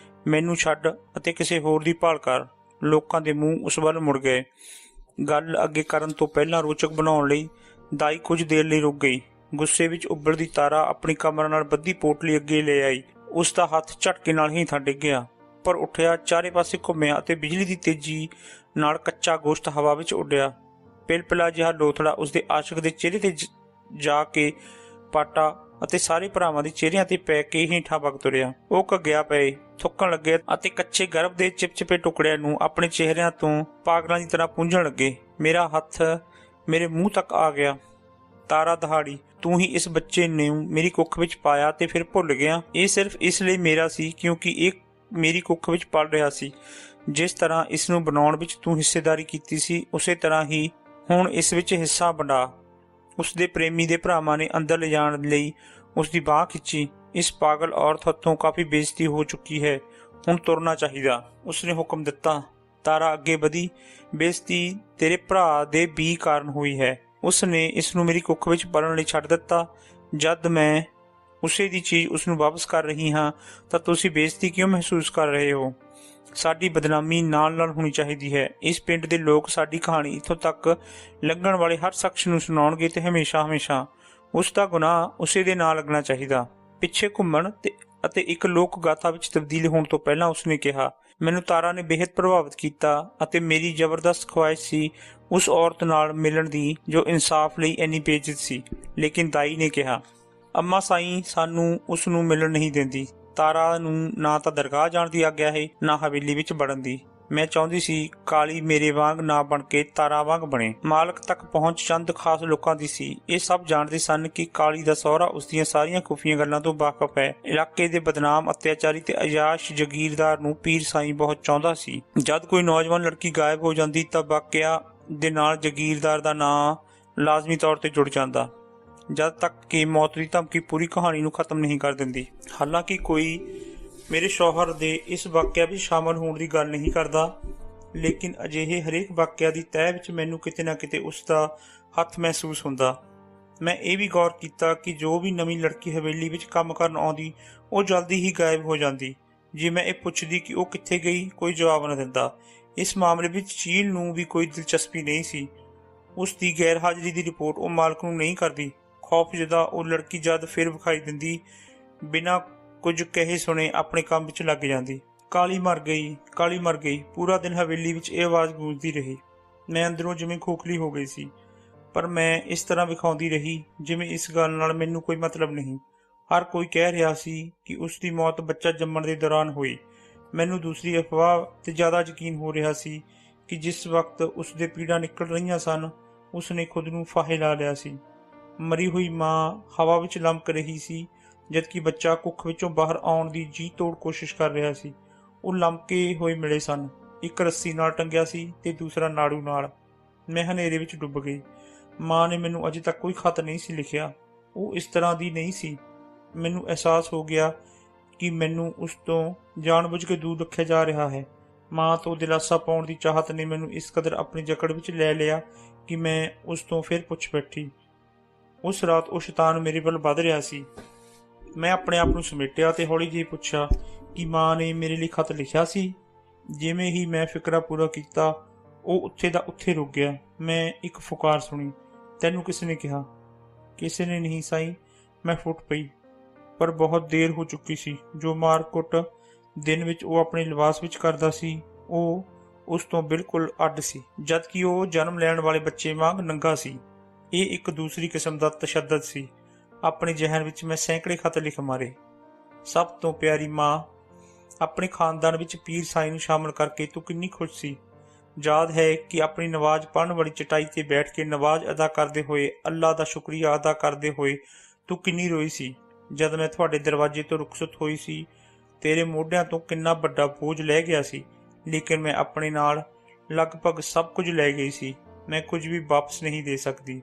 ਮੈਨੂੰ ਛੱਡ ਅਤੇ ਕਿਸੇ ਹੋਰ ਦੀ ਭਾਲ ਕਰ। ਲੋਕਾਂ ਦੇ ਮੂੰਹ ਉਸ ਵੱਲ ਮੁੜ ਗਏ। ਗੱਲ ਅੱਗੇ ਕਰਨ ਤੋਂ ਪਹਿਲਾਂ ਰੋਚਕ ਬਣਾਉਣ ਲਈ ਦਾਈ ਕੁਝ ਦੇਰ ਲਈ ਰੁਕ ਗਈ। ਗੁੱਸੇ ਵਿੱਚ ਉੱਭਰਦੀ ਤਾਰਾ ਆਪਣੀ ਕਮਰ ਨਾਲ ਬੱਧੀ ਪੋਟਲੀ ਅੱਗੇ ਲੈ ਆਈ। ਉਸ ਦਾ ਹੱਥ ਝਟਕੇ ਨਾਲ ਹੀ ਥੱਲੇ ਡਿੱਗਿਆ, ਪਰ ਉੱਠਿਆ, ਚਾਰੇ ਪਾਸੇ ਘੁੰਮਿਆ ਅਤੇ ਬਿਜਲੀ ਦੀ ਤੇਜ਼ੀ ਨਾਲ ਕੱਚਾ ਗੋਸ਼ਤ ਹਵਾ ਵਿੱਚ ਉੱਡਿਆ। ਪਿਲਪਿਲਾ ਜਿਹਾ ਲੋਥੜਾ ਉਸਦੇ ਆਸ਼ਿਕ ਦੇ ਚਿਹਰੇ ਤੇ ਜਾ ਕੇ ਪਾਟਾ ਅਤੇ ਸਾਰੇ ਭਰਾਵਾਂ ਦੇ ਚਿਹਰਿਆਂ ਤੇ ਪੈ ਕੇ ਹੇਠਾਂ ਵਗ ਤੁਰਿਆ। ਉਹ ਘੱਗਿਆ ਪਏ, ਥੁੱਕਣ ਲੱਗੇ ਅਤੇ ਕੱਚੇ ਗਰਭ ਦੇ ਚਿਪਚਿਪੇ ਟੁਕੜਿਆਂ ਨੂੰ ਆਪਣੇ ਚਿਹਰਿਆਂ ਤੋਂ ਪਾਗਲਾਂ ਦੀ ਤਰ੍ਹਾਂ ਪੂੰਝਣ ਲੱਗੇ। ਮੇਰਾ ਹੱਥ ਮੇਰੇ ਮੂੰਹ ਤੱਕ ਆ ਗਿਆ। ਤਾਰਾ ਦਹਾੜੀ, ਤੂੰ ਹੀ ਇਸ ਬੱਚੇ ਨੂੰ ਮੇਰੀ ਕੁੱਖ ਵਿੱਚ ਪਾਇਆ ਤੇ ਫਿਰ ਭੁੱਲ ਗਿਆ। ਇਹ ਸਿਰਫ ਇਸ ਲਈ ਮੇਰਾ ਸੀ ਕਿਉਂਕਿ ਇਹ ਮੇਰੀ ਕੁੱਖ ਵਿੱਚ ਪਲ ਰਿਹਾ ਸੀ। ਜਿਸ ਤਰ੍ਹਾਂ ਇਸ ਨੂੰ ਬਣਾਉਣ ਵਿੱਚ ਤੂੰ ਹਿੱਸੇਦਾਰੀ ਕੀਤੀ ਸੀ, ਉਸੇ ਤਰ੍ਹਾਂ ਹੀ ਹੁਣ ਇਸ ਵਿੱਚ ਹਿੱਸਾ ਵੰਡਾ। ਉਸਦੇ ਪ੍ਰੇਮੀ ਦੇ ਭਰਾਵਾਂ ਨੇ ਅੰਦਰ ਲਿਜਾਣ ਲਈ ਉਸਦੀ ਬਾਂਹ ਖਿੱਚੀ। ਇਸ ਪਾਗਲ ਔਰਤ ਹੱਥੋਂ ਕਾਫੀ ਬੇਇੱਜ਼ਤੀ ਹੋ ਚੁੱਕੀ ਹੈ, ਹੁਣ ਤੁਰਨਾ ਚਾਹੀਦਾ, ਉਸਨੇ ਹੁਕਮ ਦਿੱਤਾ। ਤਾਰਾ ਅੱਗੇ ਵਧੀ। ਬੇਇੱਜ਼ਤੀ ਤੇਰੇ ਭਰਾ ਦੇ ਬੀ ਕਾਰਨ ਹੋਈ ਹੈ। ਉਸ ਨੇ ਇਸ ਨੂੰ ਮੇਰੀ ਕੁੱਖ ਵਿੱਚ ਪਲਣ ਲਈ ਛੱਡ ਦਿੱਤਾ। ਜਦ ਮੈਂ ਉਸੇ ਦੀ ਚੀਜ਼ ਉਸ ਨੂੰ ਵਾਪਸ ਕਰ ਰਹੀ ਹਾਂ ਤਾਂ ਤੁਸੀਂ ਬੇਇੱਜ਼ਤੀ ਕਿਉਂ ਮਹਿਸੂਸ ਕਰ ਰਹੇ ਹੋ? ਸਾਡੀ ਬਦਨਾਮੀ ਨਾਲ ਹੋਣੀ ਚਾਹੀਦੀ ਹੈ। ਇਸ ਪਿੰਡ ਦੇ ਲੋਕ ਸਾਡੀ ਕਹਾਣੀ ਇੱਥੋਂ ਤੱਕ ਲੰਘਣ ਵਾਲੇ ਹਰ ਸ਼ਖਸ ਨੂੰ ਸੁਣਾਉਣਗੇ ਤੇ ਹਮੇਸ਼ਾ ਉਸ ਦਾ ਗੁਨਾਹ ਉਸੇ ਦੇ ਨਾਲ ਲੱਗਣਾ ਚਾਹੀਦਾ। ਪਿੱਛੇ ਘੁੰਮਣ ਅਤੇ ਇੱਕ ਲੋਕ ਗਾਥਾ ਵਿੱਚ ਤਬਦੀਲ ਹੋਣ ਤੋਂ ਪਹਿਲਾਂ ਉਸਨੇ ਕਿਹਾ, ਮੈਨੂੰ ਤਾਰਾ ਨੇ ਬੇਹੱਦ ਪ੍ਰਭਾਵਿਤ ਕੀਤਾ ਅਤੇ ਮੇਰੀ ਜ਼ਬਰਦਸਤ ਖੁਆਇਸ਼ ਸੀ ਉਸ ਔਰਤ ਨਾਲ ਮਿਲਣ ਦੀ ਜੋ ਇਨਸਾਫ ਲਈ ਇੰਨੀ ਬੇਇੱਜ਼ਤ ਸੀ। ਲੇਕਿਨ ਦਾਈ ਨੇ ਕਿਹਾ, ਅੰਮਾ ਸਾਈਂ ਸਾਨੂੰ ਉਸ ਨੂੰ ਮਿਲਣ ਨਹੀਂ ਦਿੰਦੀ। ਤਾਰਾ ਨੂੰ ਨਾ ਤਾਂ ਦਰਗਾਹ ਜਾਣ ਦੀ ਆਗਿਆ ਹੈ, ਨਾ ਹਵੇਲੀ ਵਿੱਚ ਵੜਨ ਦੀ। ਮੈਂ ਚਾਹੁੰਦੀ ਸੀ ਕਾਲੀ ਮੇਰੇ ਵਾਂਗ ਨਾ ਬਣ ਕੇ ਤਾਰਾ ਵਾਂਗ ਬਣੇ। ਮਾਲਕ ਤੱਕ ਪਹੁੰਚ ਚੰਦ ਖਾਸ ਲੋਕਾਂ ਦੀ ਸੀ। ਇਹ ਸਭ ਜਾਣਦੇ ਸਨ ਕਿ ਕਾਲੀ ਦਾ ਸਹੁਰਾ ਉਸਦੀਆਂ ਸਾਰੀਆਂ ਖੁਫੀਆਂ ਗੱਲਾਂ ਤੋਂ ਵਾਕਫ ਹੈ। ਇਲਾਕੇ ਦੇ ਬਦਨਾਮ, ਅਤਿਆਚਾਰੀ ਤੇ ਅਯਾਸ਼ ਜ਼ਗੀਰਦਾਰ ਨੂੰ ਪੀਰ ਸਾਈਂ ਬਹੁਤ ਚਾਹੁੰਦਾ ਸੀ। ਜਦ ਕੋਈ ਨੌਜਵਾਨ ਲੜਕੀ ਗਾਇਬ ਹੋ ਜਾਂਦੀ ਤਾਂ ਵਾਕਿਆ ਦੇ ਨਾਲ ਜ਼ਗੀਰਦਾਰ ਦਾ ਨਾਂ ਲਾਜ਼ਮੀ ਤੌਰ ਤੇ ਜੁੜ ਜਾਂਦਾ, ਜਦ ਤੱਕ ਕਿ ਮੌਤ ਦੀ ਧਮਕੀ ਪੂਰੀ ਕਹਾਣੀ ਨੂੰ ਖਤਮ ਨਹੀਂ ਕਰ ਦਿੰਦੀ। ਹਾਲਾਂਕਿ ਕੋਈ ਮੇਰੇ ਸ਼ੌਹਰ ਦੇ ਇਸ ਵਾਕਿਆ ਵਿੱਚ ਸ਼ਾਮਲ ਹੋਣ ਦੀ ਗੱਲ ਨਹੀਂ ਕਰਦਾ, ਲੇਕਿਨ ਅਜਿਹੇ ਹਰੇਕ ਵਾਕਿਆ ਦੀ ਤਹਿ ਵਿੱਚ ਮੈਨੂੰ ਕਿਤੇ ਨਾ ਕਿਤੇ ਉਸ ਦਾ ਹੱਥ ਮਹਿਸੂਸ ਹੁੰਦਾ। ਮੈਂ ਇਹ ਵੀ ਗੌਰ ਕੀਤਾ ਕਿ ਜੋ ਵੀ ਨਵੀਂ ਲੜਕੀ ਹਵੇਲੀ ਵਿੱਚ ਕੰਮ ਕਰਨ ਆਉਂਦੀ, ਉਹ ਜਲਦੀ ਹੀ ਗਾਇਬ ਹੋ ਜਾਂਦੀ। ਜੇ ਮੈਂ ਇਹ ਪੁੱਛਦੀ ਕਿ ਉਹ ਕਿੱਥੇ ਗਈ, ਕੋਈ ਜਵਾਬ ਨਾ ਦਿੰਦਾ। ਇਸ ਮਾਮਲੇ ਵਿੱਚ ਚੀਲ ਨੂੰ ਵੀ ਕੋਈ ਦਿਲਚਸਪੀ ਨਹੀਂ ਸੀ। ਉਸ ਦੀ ਗੈਰ ਹਾਜ਼ਰੀ ਦੀ ਰਿਪੋਰਟ ਉਹ ਮਾਲਕ ਨੂੰ ਨਹੀਂ ਕਰਦੀ। ਖੌਫਜ਼ਦਾ ਉਹ ਲੜਕੀ ਜਦ ਫਿਰ ਵਿਖਾਈ ਦਿੰਦੀ, ਬਿਨਾਂ ਕੁਝ ਕਹੇ ਸੁਣੇ ਆਪਣੇ ਕੰਮ ਵਿੱਚ ਲੱਗ ਜਾਂਦੀ। ਕਾਲੀ ਮਰ ਗਈ, ਕਾਲੀ ਮਰ ਗਈ। ਪੂਰਾ ਦਿਨ ਹਵੇਲੀ ਵਿੱਚ ਇਹ ਆਵਾਜ਼ ਗੂੰਜਦੀ ਰਹੀ। ਮੈਂ ਅੰਦਰੋਂ ਜਿਵੇਂ ਖੋਖਲੀ ਹੋ ਗਈ ਸੀ, ਪਰ ਮੈਂ ਇਸ ਤਰ੍ਹਾਂ ਵਿਖਾਉਂਦੀ ਰਹੀ ਜਿਵੇਂ ਇਸ ਗੱਲ ਨਾਲ ਮੈਨੂੰ ਕੋਈ ਮਤਲਬ ਨਹੀਂ। ਹਰ ਕੋਈ ਕਹਿ ਰਿਹਾ ਸੀ ਕਿ ਉਸ ਦੀ ਮੌਤ ਬੱਚਾ ਜੰਮਣ ਦੇ ਦੌਰਾਨ ਹੋਈ। ਮੈਨੂੰ ਦੂਸਰੀ ਅਫਵਾਹ ਤੇ ਜ਼ਿਆਦਾ ਯਕੀਨ ਹੋ ਰਿਹਾ ਸੀ ਕਿ ਜਿਸ ਵਕਤ ਉਸ ਦੇ ਪੀੜਾਂ ਨਿਕਲ ਰਹੀਆਂ ਸਨ, ਉਸ ਨੇ ਖੁਦ ਨੂੰ ਫਾਹੇ ਲਾ ਲਿਆ ਸੀ। ਮਰੀ ਹੋਈ ਮਾਂ ਹਵਾ ਵਿੱਚ ਲਮਕ ਰਹੀ ਸੀ, ਜਦਕਿ ਬੱਚਾ ਕੁੱਖ ਵਿੱਚੋਂ ਬਾਹਰ ਆਉਣ ਦੀ ਜੀ ਤੋੜ ਕੋਸ਼ਿਸ਼ ਕਰ ਰਿਹਾ ਸੀ। ਉਹ ਲਮਕੇ ਹੋਏ ਮਿਲੇ ਸਨ, ਇੱਕ ਰੱਸੀ ਨਾਲ ਟੰਗਿਆ ਸੀ ਤੇ ਦੂਸਰਾ ਨਾੜੂ ਨਾਲ। ਮੈਂ ਹਨੇਰੇ ਵਿੱਚ ਡੁੱਬ ਗਈ। ਮਾਂ ਨੇ ਮੈਨੂੰ ਅਜੇ ਤੱਕ ਕੋਈ ਖਤ ਨਹੀਂ ਸੀ ਲਿਖਿਆ। ਉਹ ਇਸ ਤਰ੍ਹਾਂ ਦੀ ਨਹੀਂ ਸੀ। ਮੈਨੂੰ ਅਹਿਸਾਸ ਹੋ ਗਿਆ ਕਿ ਮੈਨੂੰ ਉਸ ਤੋਂ ਜਾਣਬੁੱਝ ਕੇ ਦੂਰ ਰੱਖਿਆ ਜਾ ਰਿਹਾ ਹੈ। ਮਾਂ ਤੋਂ ਦਿਲਾਸਾ ਪਾਉਣ ਦੀ ਚਾਹਤ ਨੇ ਮੈਨੂੰ ਇਸ ਕਦਰ ਆਪਣੀ ਜਕੜ ਵਿੱਚ ਲੈ ਲਿਆ ਕਿ ਮੈਂ ਉਸ ਤੋਂ ਫਿਰ ਪੁੱਛ ਬੈਠੀ। ਉਸ ਰਾਤ ਉਹ ਸ਼ੈਤਾਨ ਮੇਰੇ ਵੱਲ ਵੱਧ ਰਿਹਾ ਸੀ। ਮੈਂ ਆਪਣੇ ਆਪ ਨੂੰ ਸਮੇਟਿਆ ਤੇ ਹੌਲੀ ਜਿਹੀ ਪੁੱਛਿਆ ਕਿ ਮਾਂ ਨੇ ਮੇਰੇ ਲਈ ਖਤ ਲਿਖਿਆ ਸੀ। ਜਿਵੇਂ ਹੀ ਮੈਂ ਫਿਕਰਾ ਪੂਰਾ ਕੀਤਾ, ਉਹ ਉੱਥੇ ਦਾ ਉੱਥੇ ਰੁਕ ਗਿਆ। ਮੈਂ ਇੱਕ ਫੁਕਾਰ ਸੁਣੀ, ਤੈਨੂੰ ਕਿਸ ਨੇ ਕਿਹਾ? ਕਿਸੇ ਨੇ ਨਹੀਂ ਸਾਈਂ। ਮੈਂ ਫੁੱਟ ਪਈ, ਪਰ ਬਹੁਤ ਦੇਰ ਹੋ ਚੁੱਕੀ ਸੀ। ਜੋ ਮਾਰ-ਕੁੱਟ ਦਿਨ ਵਿੱਚ ਉਹ ਆਪਣੇ ਲਿਬਾਸ ਵਿੱਚ ਕਰਦਾ ਸੀ, ਉਹ ਉਸ ਤੋਂ ਬਿਲਕੁਲ ਅੱਡ ਸੀ, ਜਦਕਿ ਉਹ ਜਨਮ ਲੈਣ ਵਾਲੇ ਬੱਚੇ ਵਾਂਗ ਨੰਗਾ ਸੀ। ਇਹ ਇੱਕ ਦੂਸਰੀ ਕਿਸਮ ਦਾ ਤਸ਼ੱਦਦ ਸੀ। ਆਪਣੇ ਜ਼ਹਿਨ ਵਿੱਚ ਮੈਂ ਸੈਂਕੜੇ ਖਤ ਲਿਖ ਮਾਰੇ। ਸਭ ਤੋਂ ਪਿਆਰੀ ਮਾਂ, ਆਪਣੇ ਖਾਨਦਾਨ ਵਿੱਚ ਪੀਰ ਸਾਈਂ ਨੂੰ ਸ਼ਾਮਲ ਕਰਕੇ ਤੂੰ ਕਿੰਨੀ ਖੁਸ਼ ਸੀ। ਯਾਦ ਹੈ ਕਿ ਆਪਣੀ ਨਵਾਜ਼ ਪੜ੍ਹਨ ਵਾਲੀ ਚਟਾਈ ਤੇ ਬੈਠ ਕੇ ਨਵਾਜ਼ ਅਦਾ ਕਰਦੇ ਹੋਏ, ਅੱਲਾ ਦਾ ਸ਼ੁਕਰੀਆ ਅਦਾ ਕਰਦੇ ਹੋਏ ਤੂੰ ਕਿੰਨੀ ਰੋਈ ਸੀ। ਜਦ ਮੈਂ ਤੁਹਾਡੇ ਦਰਵਾਜ਼ੇ ਤੋਂ ਰੁਖਸਤ ਹੋਈ ਸੀ, ਤੇਰੇ ਮੋਢਿਆਂ ਤੋਂ ਕਿੰਨਾ ਵੱਡਾ ਬੋਝ ਲੈ ਗਿਆ ਸੀ, ਲੇਕਿਨ ਮੈਂ ਆਪਣੇ ਨਾਲ ਲਗਭਗ ਸਭ ਕੁਝ ਲੈ ਗਈ ਸੀ। ਮੈਂ ਕੁਝ ਵੀ ਵਾਪਸ ਨਹੀਂ ਦੇ ਸਕਦੀ।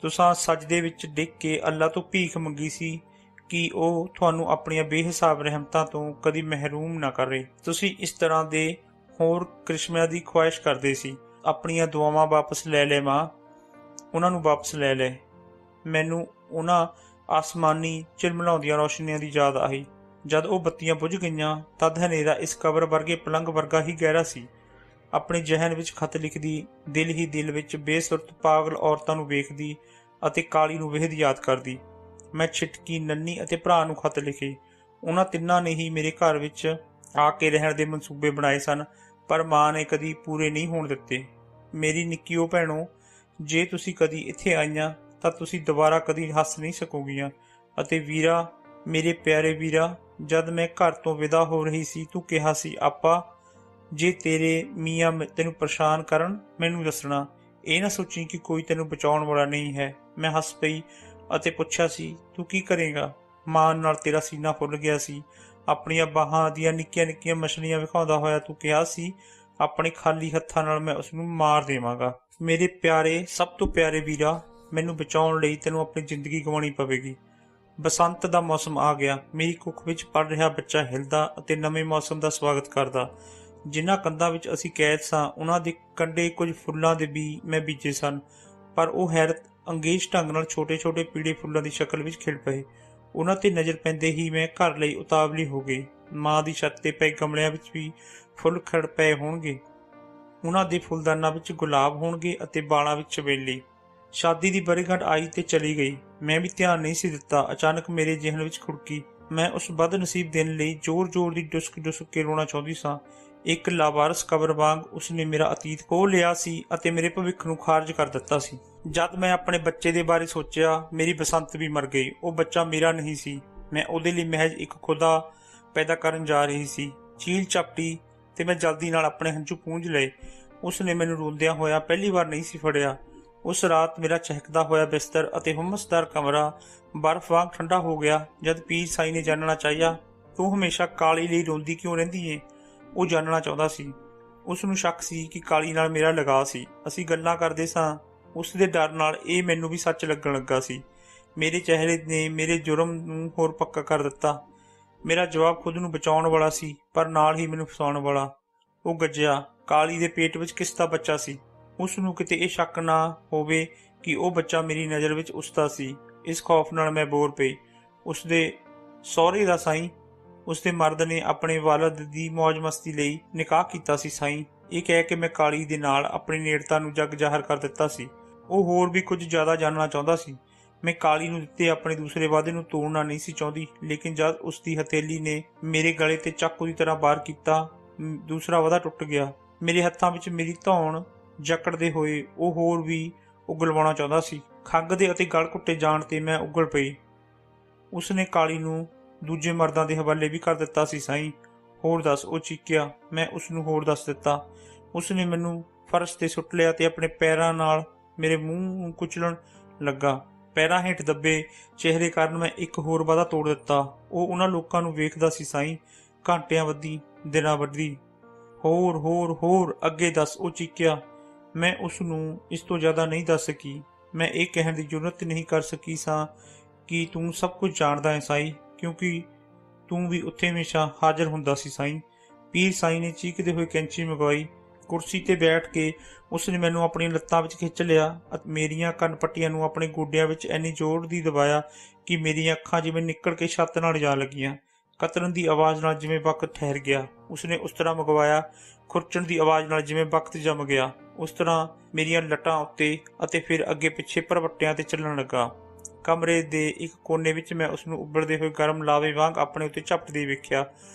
ਤੁਸਾਂ ਸਜਦੇ ਵਿੱਚ ਡਿੱਗ ਕੇ ਅੱਲਾ ਤੋਂ ਭੀਖ ਮੰਗੀ ਸੀ ਕਿ ਉਹ ਤੁਹਾਨੂੰ ਆਪਣੀਆਂ ਬੇਹਿਸਾਬ ਰਹਿਮਤਾਂ ਤੋਂ ਕਦੀ ਮਹਿਰੂਮ ਨਾ ਕਰੇ। ਤੁਸੀਂ ਇਸ ਤਰ੍ਹਾਂ ਦੇ ਹੋਰ ਕਰਿਸ਼ਮਿਆਂ ਦੀ ਖੁਆਇਸ਼ ਕਰਦੇ ਸੀ। ਆਪਣੀਆਂ ਦੁਆਵਾਂ ਵਾਪਸ ਲੈ ਲੈ ਮਾਂ, ਉਹਨਾਂ ਨੂੰ ਵਾਪਸ ਲੈ ਲੈ। ਮੈਨੂੰ ਉਹਨਾਂ ਆਸਮਾਨੀ ਝਿਲਮਿਲਾਉਂਦੀਆਂ ਰੌਸ਼ਨੀਆਂ ਦੀ ਯਾਦ ਆਈ। ਜਦ ਉਹ ਬੱਤੀਆਂ ਬੁਝ ਗਈਆਂ, ਤਦ ਹਨੇਰਾ ਇਸ ਕਬਰ ਵਰਗੇ ਪਲੰਘ ਵਰਗਾ ਹੀ ਗਹਿਰਾ ਸੀ। ਆਪਣੇ ਜ਼ਹਿਨ ਵਿੱਚ ਖਤ ਲਿਖਦੀ, ਦਿਲ ਹੀ ਦਿਲ ਵਿੱਚ ਬੇਸੁਰਤ ਪਾਗਲ ਔਰਤਾਂ ਨੂੰ ਵੇਖਦੀ ਅਤੇ ਕਾਲੀ ਨੂੰ ਵੇਹਦ ਯਾਦ ਕਰਦੀ। ਮੈਂ ਛਿਟਕੀ, ਨੰਨੀ ਅਤੇ ਭਰਾ ਨੂੰ ਖਤ ਲਿਖੇ। ਉਹਨਾਂ ਤਿੰਨਾਂ ਨੇ ਹੀ ਮੇਰੇ ਘਰ ਵਿੱਚ ਆ ਕੇ ਰਹਿਣ ਦੇ ਮਨਸੂਬੇ ਬਣਾਏ ਸਨ, ਪਰ ਮਾਂ ਨੇ ਕਦੀ ਪੂਰੇ ਨਹੀਂ ਹੋਣ ਦਿੱਤੇ। ਮੇਰੀ ਨਿੱਕੀਓ ਭੈਣੋ, ਜੇ ਤੁਸੀਂ ਕਦੀ ਇੱਥੇ ਆਈਆਂ ਤਾਂ ਤੁਸੀਂ ਦੁਬਾਰਾ ਕਦੀ ਹੱਸ ਨਹੀਂ ਸਕੋਗੀਆਂ। ਅਤੇ ਵੀਰਾ, ਮੇਰੇ ਪਿਆਰੇ ਵੀਰਾ, ਜਦ ਮੈਂ ਘਰ ਤੋਂ ਵਿਦਾ ਹੋ ਰਹੀ ਸੀ, ਤੂੰ ਕਿਹਾ ਸੀ, ਆਪਾ ਜੇ ਤੇਰੇ ਮੀਆਂ ਤੈਨੂੰ ਪਰੇਸ਼ਾਨ ਕਰਨ, ਮੈਨੂੰ ਦੱਸਣਾ। ਇਹ ਨਾ ਸੋਚੀ ਕਿ ਕੋਈ ਤੈਨੂੰ ਬਚਾਉਣ ਵਾਲਾ ਨਹੀਂ ਹੈ। ਮੈਂ ਹੱਸ ਪਈ ਅਤੇ ਪੁੱਛਿਆ ਸੀ, ਤੂੰ ਕੀ ਕਰੇਗਾ? ਮਾਂ ਨਾਲ ਤੇਰਾ ਸੀਨਾ ਫੁੱਲ ਗਿਆ ਸੀ। ਆਪਣੀਆਂ ਬਾਹਾਂ ਦੀਆਂ ਨਿੱਕੀਆਂ ਨਿੱਕੀਆਂ ਮਛਲੀਆਂ ਵਿਖਾਉਂਦਾ ਹੋਇਆ ਤੂੰ ਕਿਹਾ ਸੀ, ਆਪਣੇ ਖਾਲੀ ਹੱਥਾਂ ਨਾਲ ਮੈਂ ਉਸ ਨੂੰ ਮਾਰ ਦੇਵਾਂਗਾ। ਮੇਰੇ ਪਿਆਰੇ, ਸਭ ਤੋਂ ਪਿਆਰੇ ਵੀਰਾ, ਮੈਨੂੰ ਬਚਾਉਣ ਲਈ ਤੈਨੂੰ ਆਪਣੀ ਜ਼ਿੰਦਗੀ ਗਵਾਉਣੀ ਪਵੇਗੀ। ਬਸੰਤ ਦਾ ਮੌਸਮ ਆ ਗਿਆ। ਮੇਰੀ ਕੁੱਖ ਵਿੱਚ ਪਲ ਰਿਹਾ ਬੱਚਾ ਹਿਲਦਾ ਅਤੇ ਨਵੇਂ ਮੌਸਮ ਦਾ ਸਵਾਗਤ ਕਰਦਾ। ਜਿਨ੍ਹਾਂ ਕੰਧਾਂ ਵਿੱਚ ਅਸੀਂ ਕੈਦ ਸਾਂ, ਉਹਨਾਂ ਦੇ ਕੰਢੇ ਕੁਝ ਫੁੱਲਾਂ ਦੇ ਬੀਜ ਮੈਂ ਬੀਜੇ ਸਨ, ਪਰ ਉਹ ਹੈਰਤ ਅੰਗੇਜ਼ ਢੰਗ ਨਾਲ ਛੋਟੇ ਛੋਟੇ ਪੀਲੇ ਫੁੱਲਾਂ ਦੀ ਸ਼ਕਲ ਵਿੱਚ ਖਿੜ ਪਏ। ਉਹਨਾਂ ਤੇ ਨਜ਼ਰ ਪੈਂਦੇ ਹੀ ਮੈਂ ਘਰ ਲਈ ਉਤਾਵਲੀ ਹੋ ਗਈ। ਮਾਂ ਦੀ ਛੱਤ ਤੇ ਪਏ ਗਮਲਿਆਂ ਵਿੱਚ ਵੀ ਫੁੱਲ ਖਿੜ ਪਏ ਹੋਣਗੇ। ਉਹਨਾਂ ਦੇ ਫੁੱਲਦਾਨਾਂ ਵਿੱਚ ਗੁਲਾਬ ਹੋਣਗੇ ਅਤੇ ਬਾਲਾਂ ਵਿੱਚ ਚਮੇਲੀ। ਸ਼ਾਦੀ ਦੀ ਵਰ੍ਹੇਗੰਢ ਆਈ ਤੇ ਚਲੀ ਗਈ। ਮੈਂ ਵੀ ਧਿਆਨ ਨਹੀਂ ਸੀ ਦਿੱਤਾ। ਅਚਾਨਕ ਮੇਰੇ ਜ਼ਿਹਨ ਵਿੱਚ ਖੁੜਕੀ। ਮੈਂ ਉਸ ਬਦਨਸੀਬ ਦਿਨ ਲਈ ਜ਼ੋਰ-ਜ਼ੋਰ ਦੀ ਡੁਸਕ ਕੇ ਰੋਣਾ ਚਾਹੁੰਦੀ ਸਾਂ। ਇੱਕ ਲਾਵਾਰਸ ਕਬਰ ਵਾਂਗ ਉਸਨੇ ਮੇਰਾ ਅਤੀਤ ਖੋਹ ਲਿਆ ਸੀ ਅਤੇ ਮੇਰੇ ਭਵਿੱਖ ਨੂੰ ਖਾਰਜ ਕਰ ਦਿੱਤਾ ਸੀ। ਜਦ ਮੈਂ ਆਪਣੇ ਬੱਚੇ ਦੇ ਬਾਰੇ ਸੋਚਿਆ, ਮੇਰੀ ਬਸੰਤ ਵੀ ਮਰ ਗਈ। ਉਹ ਬੱਚਾ ਮੇਰਾ ਨਹੀਂ ਸੀ। ਮੈਂ ਉਹਦੇ ਲਈ ਮਹਿਜ਼ ਇੱਕ ਖੁਦਾ ਪੈਦਾ ਕਰਨ ਜਾ ਰਹੀ ਸੀ। ਚੀਲ ਚਪਟੀ ਤੇ ਮੈਂ ਜਲਦੀ ਨਾਲ ਆਪਣੇ ਹੰਝੂ ਪੂੰਝ ਲਏ। ਉਸ ਨੇ ਮੈਨੂੰ ਰੋਂਦਿਆਂ ਹੋਇਆ ਪਹਿਲੀ ਵਾਰ ਨਹੀਂ ਸੀ ਫੜਿਆ। ਉਸ ਰਾਤ ਮੇਰਾ ਚਹਿਕਦਾ ਹੋਇਆ ਬਿਸਤਰ ਅਤੇ ਹੁਮਸਦਾਰ ਕਮਰਾ ਬਰਫ਼ ਵਾਂਗ ਠੰਡਾ ਹੋ ਗਿਆ। ਜਦ ਪੀਰ ਸਾਈ ਨੇ ਜਾਣਨਾ ਚਾਹਿਆ, ਤੂੰ ਹਮੇਸ਼ਾ ਕਾਲੀ ਲਈ ਰੋਂਦੀ ਕਿਉਂ ਰਹਿੰਦੀ ਏ? ਉਹ ਜਾਣਨਾ ਚਾਹੁੰਦਾ ਸੀ। ਉਸ ਨੂੰ ਸ਼ੱਕ ਸੀ ਕਿ ਕਾਲੀ ਨਾਲ ਮੇਰਾ ਲਗਾਅ ਸੀ। ਅਸੀਂ ਗੱਲਾਂ ਕਰਦੇ ਸਾਂ। ਉਸ ਦੇ ਡਰ ਨਾਲ ਇਹ ਮੈਨੂੰ ਵੀ ਸੱਚ ਲੱਗਣ ਲੱਗਾ ਸੀ। ਮੇਰੇ ਚਿਹਰੇ ਨੇ ਮੇਰੇ ਜੁਰਮ ਨੂੰ ਹੋਰ ਪੱਕਾ ਕਰ ਦਿੱਤਾ। ਮੇਰਾ ਜਵਾਬ ਖੁਦ ਨੂੰ ਬਚਾਉਣ ਵਾਲਾ ਸੀ, ਪਰ ਨਾਲ ਹੀ ਮੈਨੂੰ ਫਸਾਉਣ ਵਾਲਾ। ਉਹ ਗੱਜਿਆ, ਕਾਲੀ ਦੇ ਪੇਟ ਵਿੱਚ ਕਿਸ ਦਾ ਬੱਚਾ ਸੀ? ਉਸ ਨੂੰ ਕਿਤੇ ਇਹ ਸ਼ੱਕ ਨਾ ਹੋਵੇ ਕਿ ਉਹ ਬੱਚਾ ਮੇਰੀ ਨਜ਼ਰ ਵਿੱਚ ਉਸਦਾ ਸੀ। ਇਸ ਖੌਫ ਨਾਲ ਮੈਂ ਬੋਲ ਪਈ, ਉਸਦੇ ਸਹੁਰੇ ਦਾ ਸਾਈਂ। ਉਸਦੇ ਮਰਦ ਨੇ ਆਪਣੇ ਵਾਲਦ ਦੀ ਮੌਜ ਮਸਤੀ ਲਈ ਨਿਕਾਹ ਕੀਤਾ ਸੀ ਸਾਈਂ। ਇਹ ਕਹਿ ਕੇ ਮੈਂ ਕਾਲੀ ਦੇ ਨਾਲ ਆਪਣੀ ਨੇੜਤਾ ਨੂੰ ਜਗ ਜ਼ਾਹਰ ਕਰ ਦਿੱਤਾ ਸੀ। ਉਹ ਹੋਰ ਵੀ ਕੁਝ ਜ਼ਿਆਦਾ ਜਾਣਨਾ ਚਾਹੁੰਦਾ ਸੀ। ਮੈਂ ਕਾਲੀ ਨੂੰ ਦਿੱਤੇ ਆਪਣੇ ਦੂਸਰੇ ਵਾਅਦੇ ਨੂੰ ਤੋੜਨਾ ਨਹੀਂ ਸੀ ਚਾਹੁੰਦੀ, ਲੇਕਿਨ ਜਦ ਉਸਦੀ ਹਥੇਲੀ ਨੇ ਮੇਰੇ ਗਲੇ ਤੇ ਚਾਕੂ ਦੀ ਤਰ੍ਹਾਂ ਵਾਰ ਕੀਤਾ, ਦੂਸਰਾ ਵਾਅਦਾ ਟੁੱਟ ਗਿਆ। ਮੇਰੇ ਹੱਥਾਂ ਵਿੱਚ ਮੇਰੀ ਧੌਣ ਜਕੜਦੇ ਹੋਏ ਉਹ ਹੋਰ ਵੀ ਉਗਲਵਾਉਣਾ ਚਾਹੁੰਦਾ ਸੀ। ਖੰਘ ਦੇ ਅਤੇ ਗਲ ਘੁੱਟੇ ਜਾਣ ਤੇ ਮੈਂ ਉਗਲ ਪਈ। ਉਸਨੇ ਕਾਲੀ ਨੂੰ ਦੂਜੇ ਮਰਦਾਂ ਦੇ ਹਵਾਲੇ ਵੀ ਕਰ ਦਿੱਤਾ ਸੀ ਸਾਈਂ। ਹੋਰ ਦੱਸ, ਉਹ ਚੀਕਿਆ। ਮੈਂ ਉਸਨੂੰ ਹੋਰ ਦੱਸ ਦਿੱਤਾ। ਉਸਨੇ ਮੈਨੂੰ ਫਰਸ਼ ਤੇ ਸੁੱਟ ਲਿਆ ਤੇ ਆਪਣੇ ਪੈਰਾਂ ਨਾਲ ਮੇਰੇ ਮੂੰਹ ਨੂੰ ਕੁਚਲਣ ਲੱਗਾ। ਪੈਰਾਂ ਹੇਠ ਦੱਬੇ ਚਿਹਰੇ ਕਾਰਨ ਮੈਂ ਇੱਕ ਹੋਰ ਵਾਅਦਾ ਤੋੜ ਦਿੱਤਾ। ਉਹ ਉਹਨਾਂ ਲੋਕਾਂ ਨੂੰ ਵੇਖਦਾ ਸੀ ਸਾਈਂ, ਘੰਟਿਆਂ ਵੱਧੀ, ਦਿਨਾਂ ਵੱਧੀ। ਹੋਰ ਹੋਰ ਹੋਰ, ਅੱਗੇ ਦੱਸ, ਉਹ ਚੀਕਿਆ। ਮੈਂ ਉਸ ਨੂੰ ਇਸ ਤੋਂ ਜ਼ਿਆਦਾ ਨਹੀਂ ਦੱਸ ਸਕੀ। ਮੈਂ ਇਹ ਕਹਿਣ ਦੀ ਜੁਰਅਤ ਨਹੀਂ ਕਰ ਸਕੀ ਸਾਂ ਕਿ ਤੂੰ ਸਭ ਕੁਝ ਜਾਣਦਾ ਹੈ ਸਾਈਂ, ਕਿਉਂਕਿ ਤੂੰ ਵੀ ਉੱਥੇ ਹਮੇਸ਼ਾ ਹਾਜ਼ਰ ਹੁੰਦਾ ਸੀ ਸਾਈਂ। ਪੀਰ ਸਾਈਂ ਨੇ ਚੀਕਦੇ ਹੋਏ ਕੈਂਚੀ ਮੰਗਵਾਈ। ਕੁਰਸੀ ਤੇ ਬੈਠ ਕੇ ਉਸਨੇ ਮੈਨੂੰ ਆਪਣੀਆਂ ਲੱਤਾਂ ਵਿੱਚ ਖਿੱਚ ਲਿਆ ਅਤੇ ਮੇਰੀਆਂ ਕੰਨ ਪੱਟੀਆਂ ਨੂੰ ਆਪਣੇ ਗੋਡਿਆਂ ਵਿੱਚ ਇੰਨੀ ਜ਼ੋਰ ਦੀ ਦਬਾਇਆ ਕਿ ਮੇਰੀਆਂ ਅੱਖਾਂ ਜਿਵੇਂ ਨਿਕਲ ਕੇ ਛੱਤ ਨਾਲ ਜਾ ਲੱਗੀਆਂ। ਕਤਰਨ ਦੀ ਆਵਾਜ਼ ਨਾਲ ਜਿਵੇਂ ਵਕਤ ਠਹਿਰ ਗਿਆ। ਉਸਨੇ ਉਸ ਤਰ੍ਹਾਂ ਮੰਗਵਾਇਆ, ਖੁਰਚਣ ਦੀ ਆਵਾਜ਼ ਨਾਲ ਜਿਵੇਂ ਵਕਤ ਜੰਮ ਗਿਆ। ਉਸ ਤਰ੍ਹਾਂ ਮੇਰੀਆਂ ਲੱਟਾਂ ਉੱਤੇ ਅਤੇ ਫਿਰ ਅੱਗੇ ਪਿੱਛੇ ਭਰਵੱਟਿਆਂ ਤੇ ਚੱਲਣ ਲੱਗਾ। ਕਮਰੇ ਦੇ ਇੱਕ ਕੋਨੇ ਵਿੱਚ ਮੈਂ ਉਸਨੂੰ ਉੱਬਲਦੇ ਹੋਏ ਗਰਮ ਲਾਵੇ ਵਾਂਗ ਆਪਣੇ ਉੱਤੇ ਝਪਟਦੇ ਵੇਖਿਆ।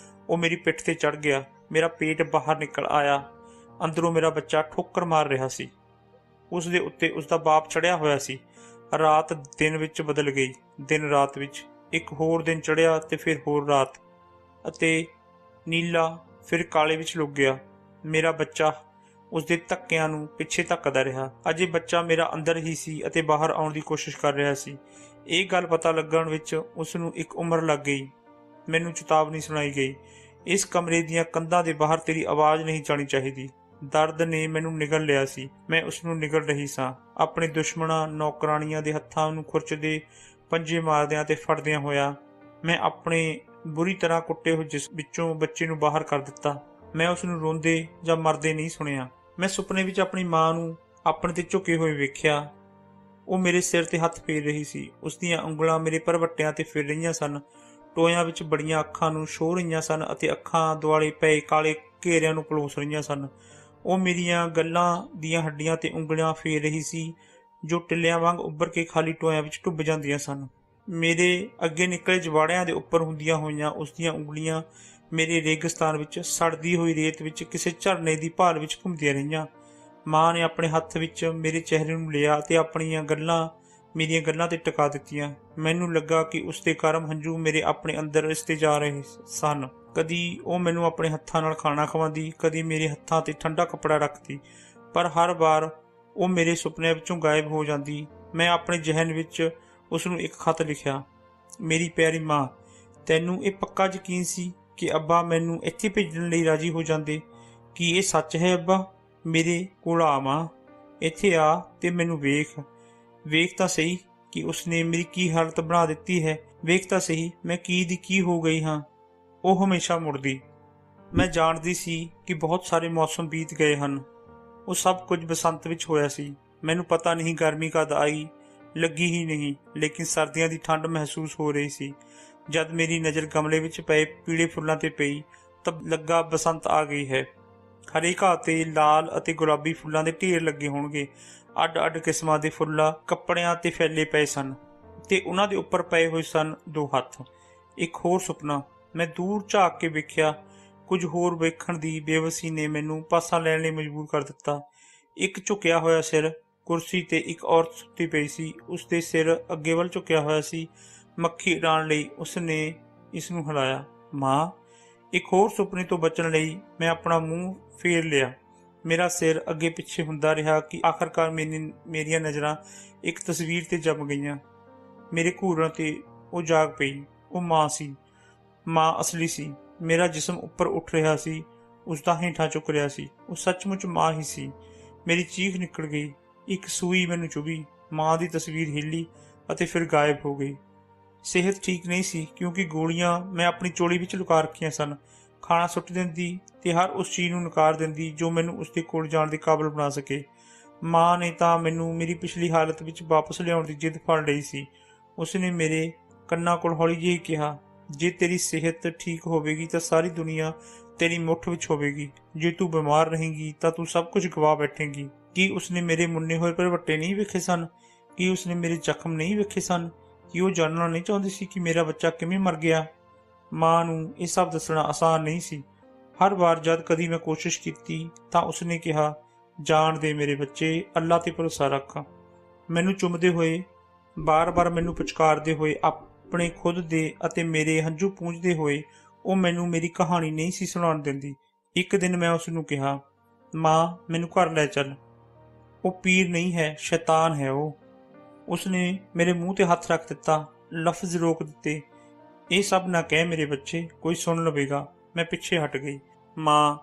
ਉਹ ਮੇਰੀ ਪਿੱਠ ਤੇ ਚੜ੍ਹ ਗਿਆ। ਮੇਰਾ ਪੇਟ ਬਾਹਰ ਨਿਕਲ ਆਇਆ। ਅੰਦਰੋਂ ਮੇਰਾ ਬੱਚਾ ਠੋਕਰ ਮਾਰ ਰਿਹਾ ਸੀ। ਉਸ ਦੇ ਉੱਤੇ ਉਸਦਾ ਬਾਪ ਚੜ੍ਹਿਆ ਹੋਇਆ ਸੀ। ਰਾਤ ਦਿਨ ਵਿੱਚ ਬਦਲ ਗਈ, ਦਿਨ ਰਾਤ ਵਿੱਚ। ਇੱਕ ਹੋਰ ਦਿਨ ਚੜ੍ਹਿਆ ਤੇ ਫਿਰ ਹੋਰ ਰਾਤ, ਅਤੇ ਨੀਲਾ ਫਿਰ ਕਾਲੇ ਵਿੱਚ ਲੁਕ ਗਿਆ। ਮੇਰਾ ਬੱਚਾ ਉਸਦੇ ਧੱਕਿਆਂ ਨੂੰ ਪਿੱਛੇ ਧੱਕਦਾ ਰਿਹਾ। ਅਜੇ ਬੱਚਾ ਮੇਰਾ ਅੰਦਰ ਹੀ ਸੀ ਅਤੇ ਬਾਹਰ ਆਉਣ ਦੀ ਕੋਸ਼ਿਸ਼ ਕਰ ਰਿਹਾ ਸੀ। ਇਹ ਗੱਲ ਪਤਾ ਲੱਗਣ ਵਿੱਚ ਉਸ ਨੂੰ ਇੱਕ ਉਮਰ ਲੱਗ ਗਈ। ਮੈਨੂੰ ਚੇਤਾਵਨੀ ਸੁਣਾਈ ਗਈ, ਇਸ ਕਮਰੇ ਦੀਆਂ ਕੰਧਾਂ ਦੇ ਬਾਹਰ ਤੇਰੀ ਆਵਾਜ਼ ਨਹੀਂ ਜਾਣੀ ਚਾਹੀਦੀ। ਦਰਦ ਨੇ ਮੈਨੂੰ ਨਿਗਲ ਲਿਆ ਸੀ। ਮੈਂ ਉਸ ਨੂੰ ਨਿਗਲ ਰਹੀ ਸਾਂ, ਆਪਣੇ ਦੁਸ਼ਮਣਾਂ ਨੌਕਰਾਣੀਆਂ ਦੇ ਹੱਥਾਂ ਨੂੰ ਖੁਰਚਦੇ, ਪੰਜੇ ਮਾਰਦਿਆਂ ਤੇ ਫੜਦਿਆਂ ਹੋਇਆ। ਮੈਂ ਆਪਣੇ ਬੁਰੀ ਤਰ੍ਹਾਂ ਕੁੱਟੇ ਹੋਏ ਜਿਸਮ ਵਿੱਚੋਂ ਬੱਚੇ ਨੂੰ ਬਾਹਰ ਕਰ ਦਿੱਤਾ। ਮੈਂ ਉਸ ਨੂੰ ਰੋਂਦੇ ਜਾਂ ਮਰਦੇ ਨਹੀਂ ਸੁਣਿਆ। ਮੈਂ ਸੁਪਨੇ ਵਿੱਚ ਆਪਣੀ ਮਾਂ ਨੂੰ ਆਪਣੇ ਤੇ ਝੁਕੇ ਹੋਏ ਵੇਖਿਆ। ਉਹ ਮੇਰੇ ਸਿਰ ਤੇ ਹੱਥ ਫੇਰ ਰਹੀ ਸੀ। ਉਸਦੀਆਂ ਉਂਗਲਾਂ ਮੇਰੇ ਭਰਵੱਟਿਆਂ ਤੇ ਫਿਰ ਰਹੀਆਂ ਸਨ, ਟੋਇਆਂ ਵਿੱਚ ਬੜੀਆਂ ਅੱਖਾਂ ਨੂੰ ਛੋਹ ਰਹੀਆਂ ਸਨ ਅਤੇ ਅੱਖਾਂ ਦੁਆਲੇ ਪਏ ਕਾਲੇ ਘੇਰਿਆਂ ਨੂੰ ਪਲੋਸ ਰਹੀਆਂ ਸਨ। ਉਹ ਮੇਰੀਆਂ ਗੱਲਾਂ ਦੀਆਂ ਹੱਡੀਆਂ ਤੇ ਉਂਗਲੀਆਂ ਫੇਰ ਰਹੀ ਸੀ, ਜੋ ਟਿੱਲਿਆਂ ਵਾਂਗ ਉੱਭਰ ਕੇ ਖਾਲੀ ਟੋਇਆਂ ਵਿੱਚ ਡੁੱਬ ਜਾਂਦੀਆਂ ਸਨ। ਮੇਰੇ ਅੱਗੇ ਨਿਕਲੇ ਜਵਾੜਿਆਂ ਦੇ ਉੱਪਰ ਹੁੰਦੀਆਂ ਹੋਈਆਂ ਉਸਦੀਆਂ ਉਂਗਲੀਆਂ ਮੇਰੇ ਰੇਗਿਸਤਾਨ ਵਿੱਚ ਸੜਦੀ ਹੋਈ ਰੇਤ ਵਿੱਚ ਕਿਸੇ ਝਰਨੇ ਦੀ ਭਾਲ ਵਿੱਚ ਘੁੰਮਦੀਆਂ ਰਹੀਆਂ। ਮਾਂ ਨੇ ਆਪਣੇ ਹੱਥ ਵਿੱਚ ਮੇਰੇ ਚਿਹਰੇ ਨੂੰ ਲਿਆ ਅਤੇ ਆਪਣੀਆਂ ਗੱਲਾਂ ਮੇਰੀਆਂ ਗੱਲਾਂ ਤੇ ਟਿਕਾ ਦਿੱਤੀਆਂ। ਮੈਨੂੰ ਲੱਗਾ ਕਿ ਉਸਦੇ ਗਰਮ ਹੰਝੂ ਮੇਰੇ ਆਪਣੇ ਅੰਦਰ ਰਿਸਤੇ ਜਾ ਰਹੇ ਸਨ। ਕਦੀ ਉਹ ਮੈਨੂੰ ਆਪਣੇ ਹੱਥਾਂ ਨਾਲ ਖਾਣਾ ਖਵਾਉਂਦੀ, ਕਦੀ ਮੇਰੇ ਹੱਥਾਂ ਤੇ ਠੰਡਾ ਕੱਪੜਾ ਰੱਖਦੀ, ਪਰ ਹਰ ਵਾਰ ਉਹ ਮੇਰੇ ਸੁਪਨਿਆਂ ਵਿੱਚੋਂ ਗਾਇਬ ਹੋ ਜਾਂਦੀ। ਮੈਂ ਆਪਣੇ ਜ਼ਿਹਨ ਵਿੱਚ ਉਸ ਨੂੰ ਇੱਕ ਖਤ ਲਿਖਿਆ, ਮੇਰੀ ਪਿਆਰੀ ਮਾਂ, ਤੈਨੂੰ ਇਹ ਪੱਕਾ ਯਕੀਨ ਸੀ ਕਿ ਅੱਬਾ ਮੈਨੂੰ ਇੱਥੇ ਭੇਜਣ ਲਈ ਰਾਜੀ ਹੋ ਜਾਂਦੇ? ਕੀ ਇਹ ਸੱਚ ਹੈ ਅੱਬਾ? ਮੇਰੇ ਕੋਲ ਆ ਮਾਂ, ਇੱਥੇ ਆ ਤੇ ਮੈਨੂੰ ਵੇਖ। ਵੇਖ ਤਾਂ ਸਹੀ ਕਿ ਉਸਨੇ ਮੇਰੀ ਕੀ ਹਾਲਤ ਬਣਾ ਦਿੱਤੀ ਹੈ। ਵੇਖ ਤਾਂ ਸਹੀ ਮੈਂ ਕੀ ਦੀ ਕੀ ਹੋ ਗਈ ਹਾਂ। ਉਹ ਹਮੇਸ਼ਾ ਮੁੜਦੀ। ਮੈਂ ਜਾਣਦੀ ਸੀ ਕਿ ਬਹੁਤ ਸਾਰੇ ਮੌਸਮ ਬੀਤ ਗਏ ਹਨ। ਉਹ ਸਭ ਕੁਝ ਬਸੰਤ ਵਿੱਚ ਹੋਇਆ ਸੀ। ਮੈਨੂੰ ਪਤਾ ਨਹੀਂ ਗਰਮੀ ਕਦ ਆਈ, ਲੱਗੀ ਹੀ ਨਹੀਂ, ਲੇਕਿਨ ਸਰਦੀਆਂ ਦੀ ਠੰਡ ਮਹਿਸੂਸ ਹੋ ਰਹੀ ਸੀ। ਜਦ ਮੇਰੀ ਨਜ਼ਰ ਗਮਲੇ ਵਿੱਚ ਪਏ ਪੀਲੇ ਫੁੱਲਾਂ ਤੇ ਪਈ ਤਾਂ ਲੱਗਾ ਬਸੰਤ ਆ ਗਈ ਹੈ। ਹਰੇ ਘਾਹ ਤੇ ਲਾਲ ਅਤੇ ਗੁਲਾਬੀ ਫੁੱਲਾਂ ਦੇ ਢੇਰ ਲੱਗੇ ਹੋਣਗੇ। ਅੱਡ-ਅੱਡ ਕਿਸਮਾਂ ਦੇ ਫੁੱਲਾਂ ਕੱਪੜਿਆਂ ਤੇ ਫੈਲੇ ਪਏ ਸਨ ਤੇ ਉਹਨਾਂ ਦੇ ਉੱਪਰ ਪਏ ਹੋਏ ਸਨ ਦੋ ਹੱਥ। ਇੱਕ ਹੋਰ ਸੁਪਨਾ। ਮੈਂ ਦੂਰ ਝਾਕ ਕੇ ਵੇਖਿਆ। ਕੁਝ ਹੋਰ ਵੇਖਣ ਦੀ ਬੇਵਸੀ ਨੇ ਮੈਨੂੰ ਪਾਸਾ ਲੈਣ ਲਈ ਮਜਬੂਰ ਕਰ ਦਿੱਤਾ। ਇੱਕ ਝੁਕਿਆ ਹੋਇਆ ਸਿਰ। ਕੁਰਸੀ ਤੇ ਇੱਕ ਔਰਤ ਸੁੱਤੀ ਪਈ ਸੀ। ਉਸਦੇ ਸਿਰ ਅੱਗੇ ਵੱਲ ਝੁਕਿਆ ਹੋਇਆ ਸੀ। ਮੱਖੀ ਉਡਾਉਣ ਲਈ ਉਸਨੇ ਇਸ ਨੂੰ ਹਿਲਾਇਆ। ਮਾਂ, ਇੱਕ ਹੋਰ ਸੁਪਨੇ ਤੋਂ ਬਚਣ ਲਈ ਮੈਂ ਆਪਣਾ ਮੂੰਹ ਫੇਰ ਲਿਆ। ਮੇਰਾ ਸਿਰ ਅੱਗੇ ਪਿੱਛੇ ਹੁੰਦਾ ਰਿਹਾ ਕਿ ਆਖਰਕਾਰ ਮੇਰੀਆਂ ਨਜ਼ਰਾਂ ਇੱਕ ਤਸਵੀਰ ਤੇ ਜਮ ਗਈਆਂ। ਮੇਰੇ ਘੂਰਾਂ ਤੇ ਉਹ ਜਾਗ ਪਈ। ਉਹ ਮਾਂ ਸੀ। ਮਾਂ ਅਸਲੀ ਸੀ। ਮੇਰਾ ਜਿਸਮ ਉੱਪਰ ਉੱਠ ਰਿਹਾ ਸੀ, ਉਸਦਾ ਹੇਠਾਂ ਚੁੱਕ ਰਿਹਾ ਸੀ। ਉਹ ਸੱਚਮੁੱਚ ਮਾਂ ਹੀ ਸੀ। ਮੇਰੀ ਚੀਖ ਨਿਕਲ ਗਈ। ਇੱਕ ਸੂਈ ਮੈਨੂੰ ਚੁਭੀ। ਮਾਂ ਦੀ ਤਸਵੀਰ ਹਿੱਲੀ ਅਤੇ ਫਿਰ ਗਾਇਬ ਹੋ ਗਈ। ਸਿਹਤ ਠੀਕ ਨਹੀਂ ਸੀ ਕਿਉਂਕਿ ਗੋਲੀਆਂ ਮੈਂ ਆਪਣੀ ਚੋਲੀ ਵਿੱਚ ਲੁਕਾ ਰੱਖੀਆਂ ਸਨ। ਖਾਣਾ ਸੁੱਟ ਦਿੰਦੀ ਤੇ ਹਰ ਉਸ ਚੀਜ਼ ਨੂੰ ਨਕਾਰ ਦਿੰਦੀ ਜੋ ਮੈਨੂੰ ਉਸਦੇ ਕੋਲ ਜਾਣ ਦੇ ਕਾਬਲ ਬਣਾ ਸਕੇ। ਮਾਂ ਨੇ ਤਾਂ ਮੈਨੂੰ ਮੇਰੀ ਪਿਛਲੀ ਹਾਲਤ ਵਿੱਚ ਵਾਪਸ ਲਿਆਉਣ ਦੀ ਜਿੱਦ ਫੜ ਲਈ ਸੀ। ਉਸਨੇ ਮੇਰੇ ਕੰਨਾਂ ਕੋਲ ਹੌਲੀ ਜਿਹੀ ਕਿਹਾ, ਜੇ ਤੇਰੀ ਸਿਹਤ ਠੀਕ ਹੋਵੇਗੀ ਤਾਂ ਸਾਰੀ ਦੁਨੀਆ ਤੇਰੀ ਮੁੱਠ ਵਿੱਚ ਹੋਵੇਗੀ। ਜੇ ਤੂੰ ਬਿਮਾਰ ਰਹੇਂਗੀ ਤਾਂ ਤੂੰ ਸਭ ਕੁਝ ਗਵਾ ਬੈਠੇਂਗੀ। ਕੀ ਉਸਨੇ ਮੇਰੇ ਮੁੰਨੇ ਹੋਏ ਭਰਵੱਟੇ ਨਹੀਂ ਵੇਖੇ ਸਨ? ਕੀ ਉਸਨੇ ਮੇਰੇ ਜ਼ਖਮ ਨਹੀਂ ਵੇਖੇ ਸਨ? ਕੀ ਉਹ ਜਾਣਨਾ ਨਹੀਂ ਚਾਹੁੰਦੀ ਸੀ ਕਿ ਮੇਰਾ ਬੱਚਾ ਕਿਵੇਂ ਮਰ ਗਿਆ? ਮਾਂ ਨੂੰ ਇਹ ਸਭ ਦੱਸਣਾ ਆਸਾਨ ਨਹੀਂ ਸੀ। ਹਰ ਵਾਰ ਜਦ ਕਦੀ ਮੈਂ ਕੋਸ਼ਿਸ਼ ਕੀਤੀ ਤਾਂ ਉਸਨੇ ਕਿਹਾ, ਜਾਣ ਦੇ ਮੇਰੇ ਬੱਚੇ, ਅੱਲਾ ਤੇ ਭਰੋਸਾ ਰੱਖ। ਮੈਨੂੰ ਚੁੰਮਦੇ ਹੋਏ, ਬਾਰ-ਬਾਰ ਮੈਨੂੰ ਪੁਚਕਾਰਦੇ ਹੋਏ, ਆਪਣੇ ਖੁਦ ਦੇ ਅਤੇ ਮੇਰੇ ਹੰਝੂ ਪੂੰਝਦੇ ਹੋਏ ਉਹ ਮੈਨੂੰ ਮੇਰੀ ਕਹਾਣੀ ਨਹੀਂ ਸੀ ਸੁਣਾਉਣ ਦਿੰਦੀ। ਇੱਕ ਦਿਨ ਮੈਂ ਉਸ ਨੂੰ ਕਿਹਾ, ਮਾਂ, ਮੈਨੂੰ ਘਰ ਲੈ ਚੱਲ। ਉਹ ਪੀਰ ਨਹੀਂ ਹੈ, ਸ਼ੈਤਾਨ ਹੈ ਉਹ। ਉਸਨੇ ਮੇਰੇ ਮੂੰਹ ਤੇ ਹੱਥ ਰੱਖ ਦਿੱਤਾ। ਲਫ਼ਜ਼ ਰੋਕ ਦਿੱਤੇ। ਇਹ ਸਭ ਨਾ ਕਹਿ ਮੇਰੇ ਬੱਚੇ, ਕੋਈ ਸੁਣ ਲਵੇਗਾ। ਮੈਂ ਪਿੱਛੇ ਹਟ ਗਈ। ਮਾਂ,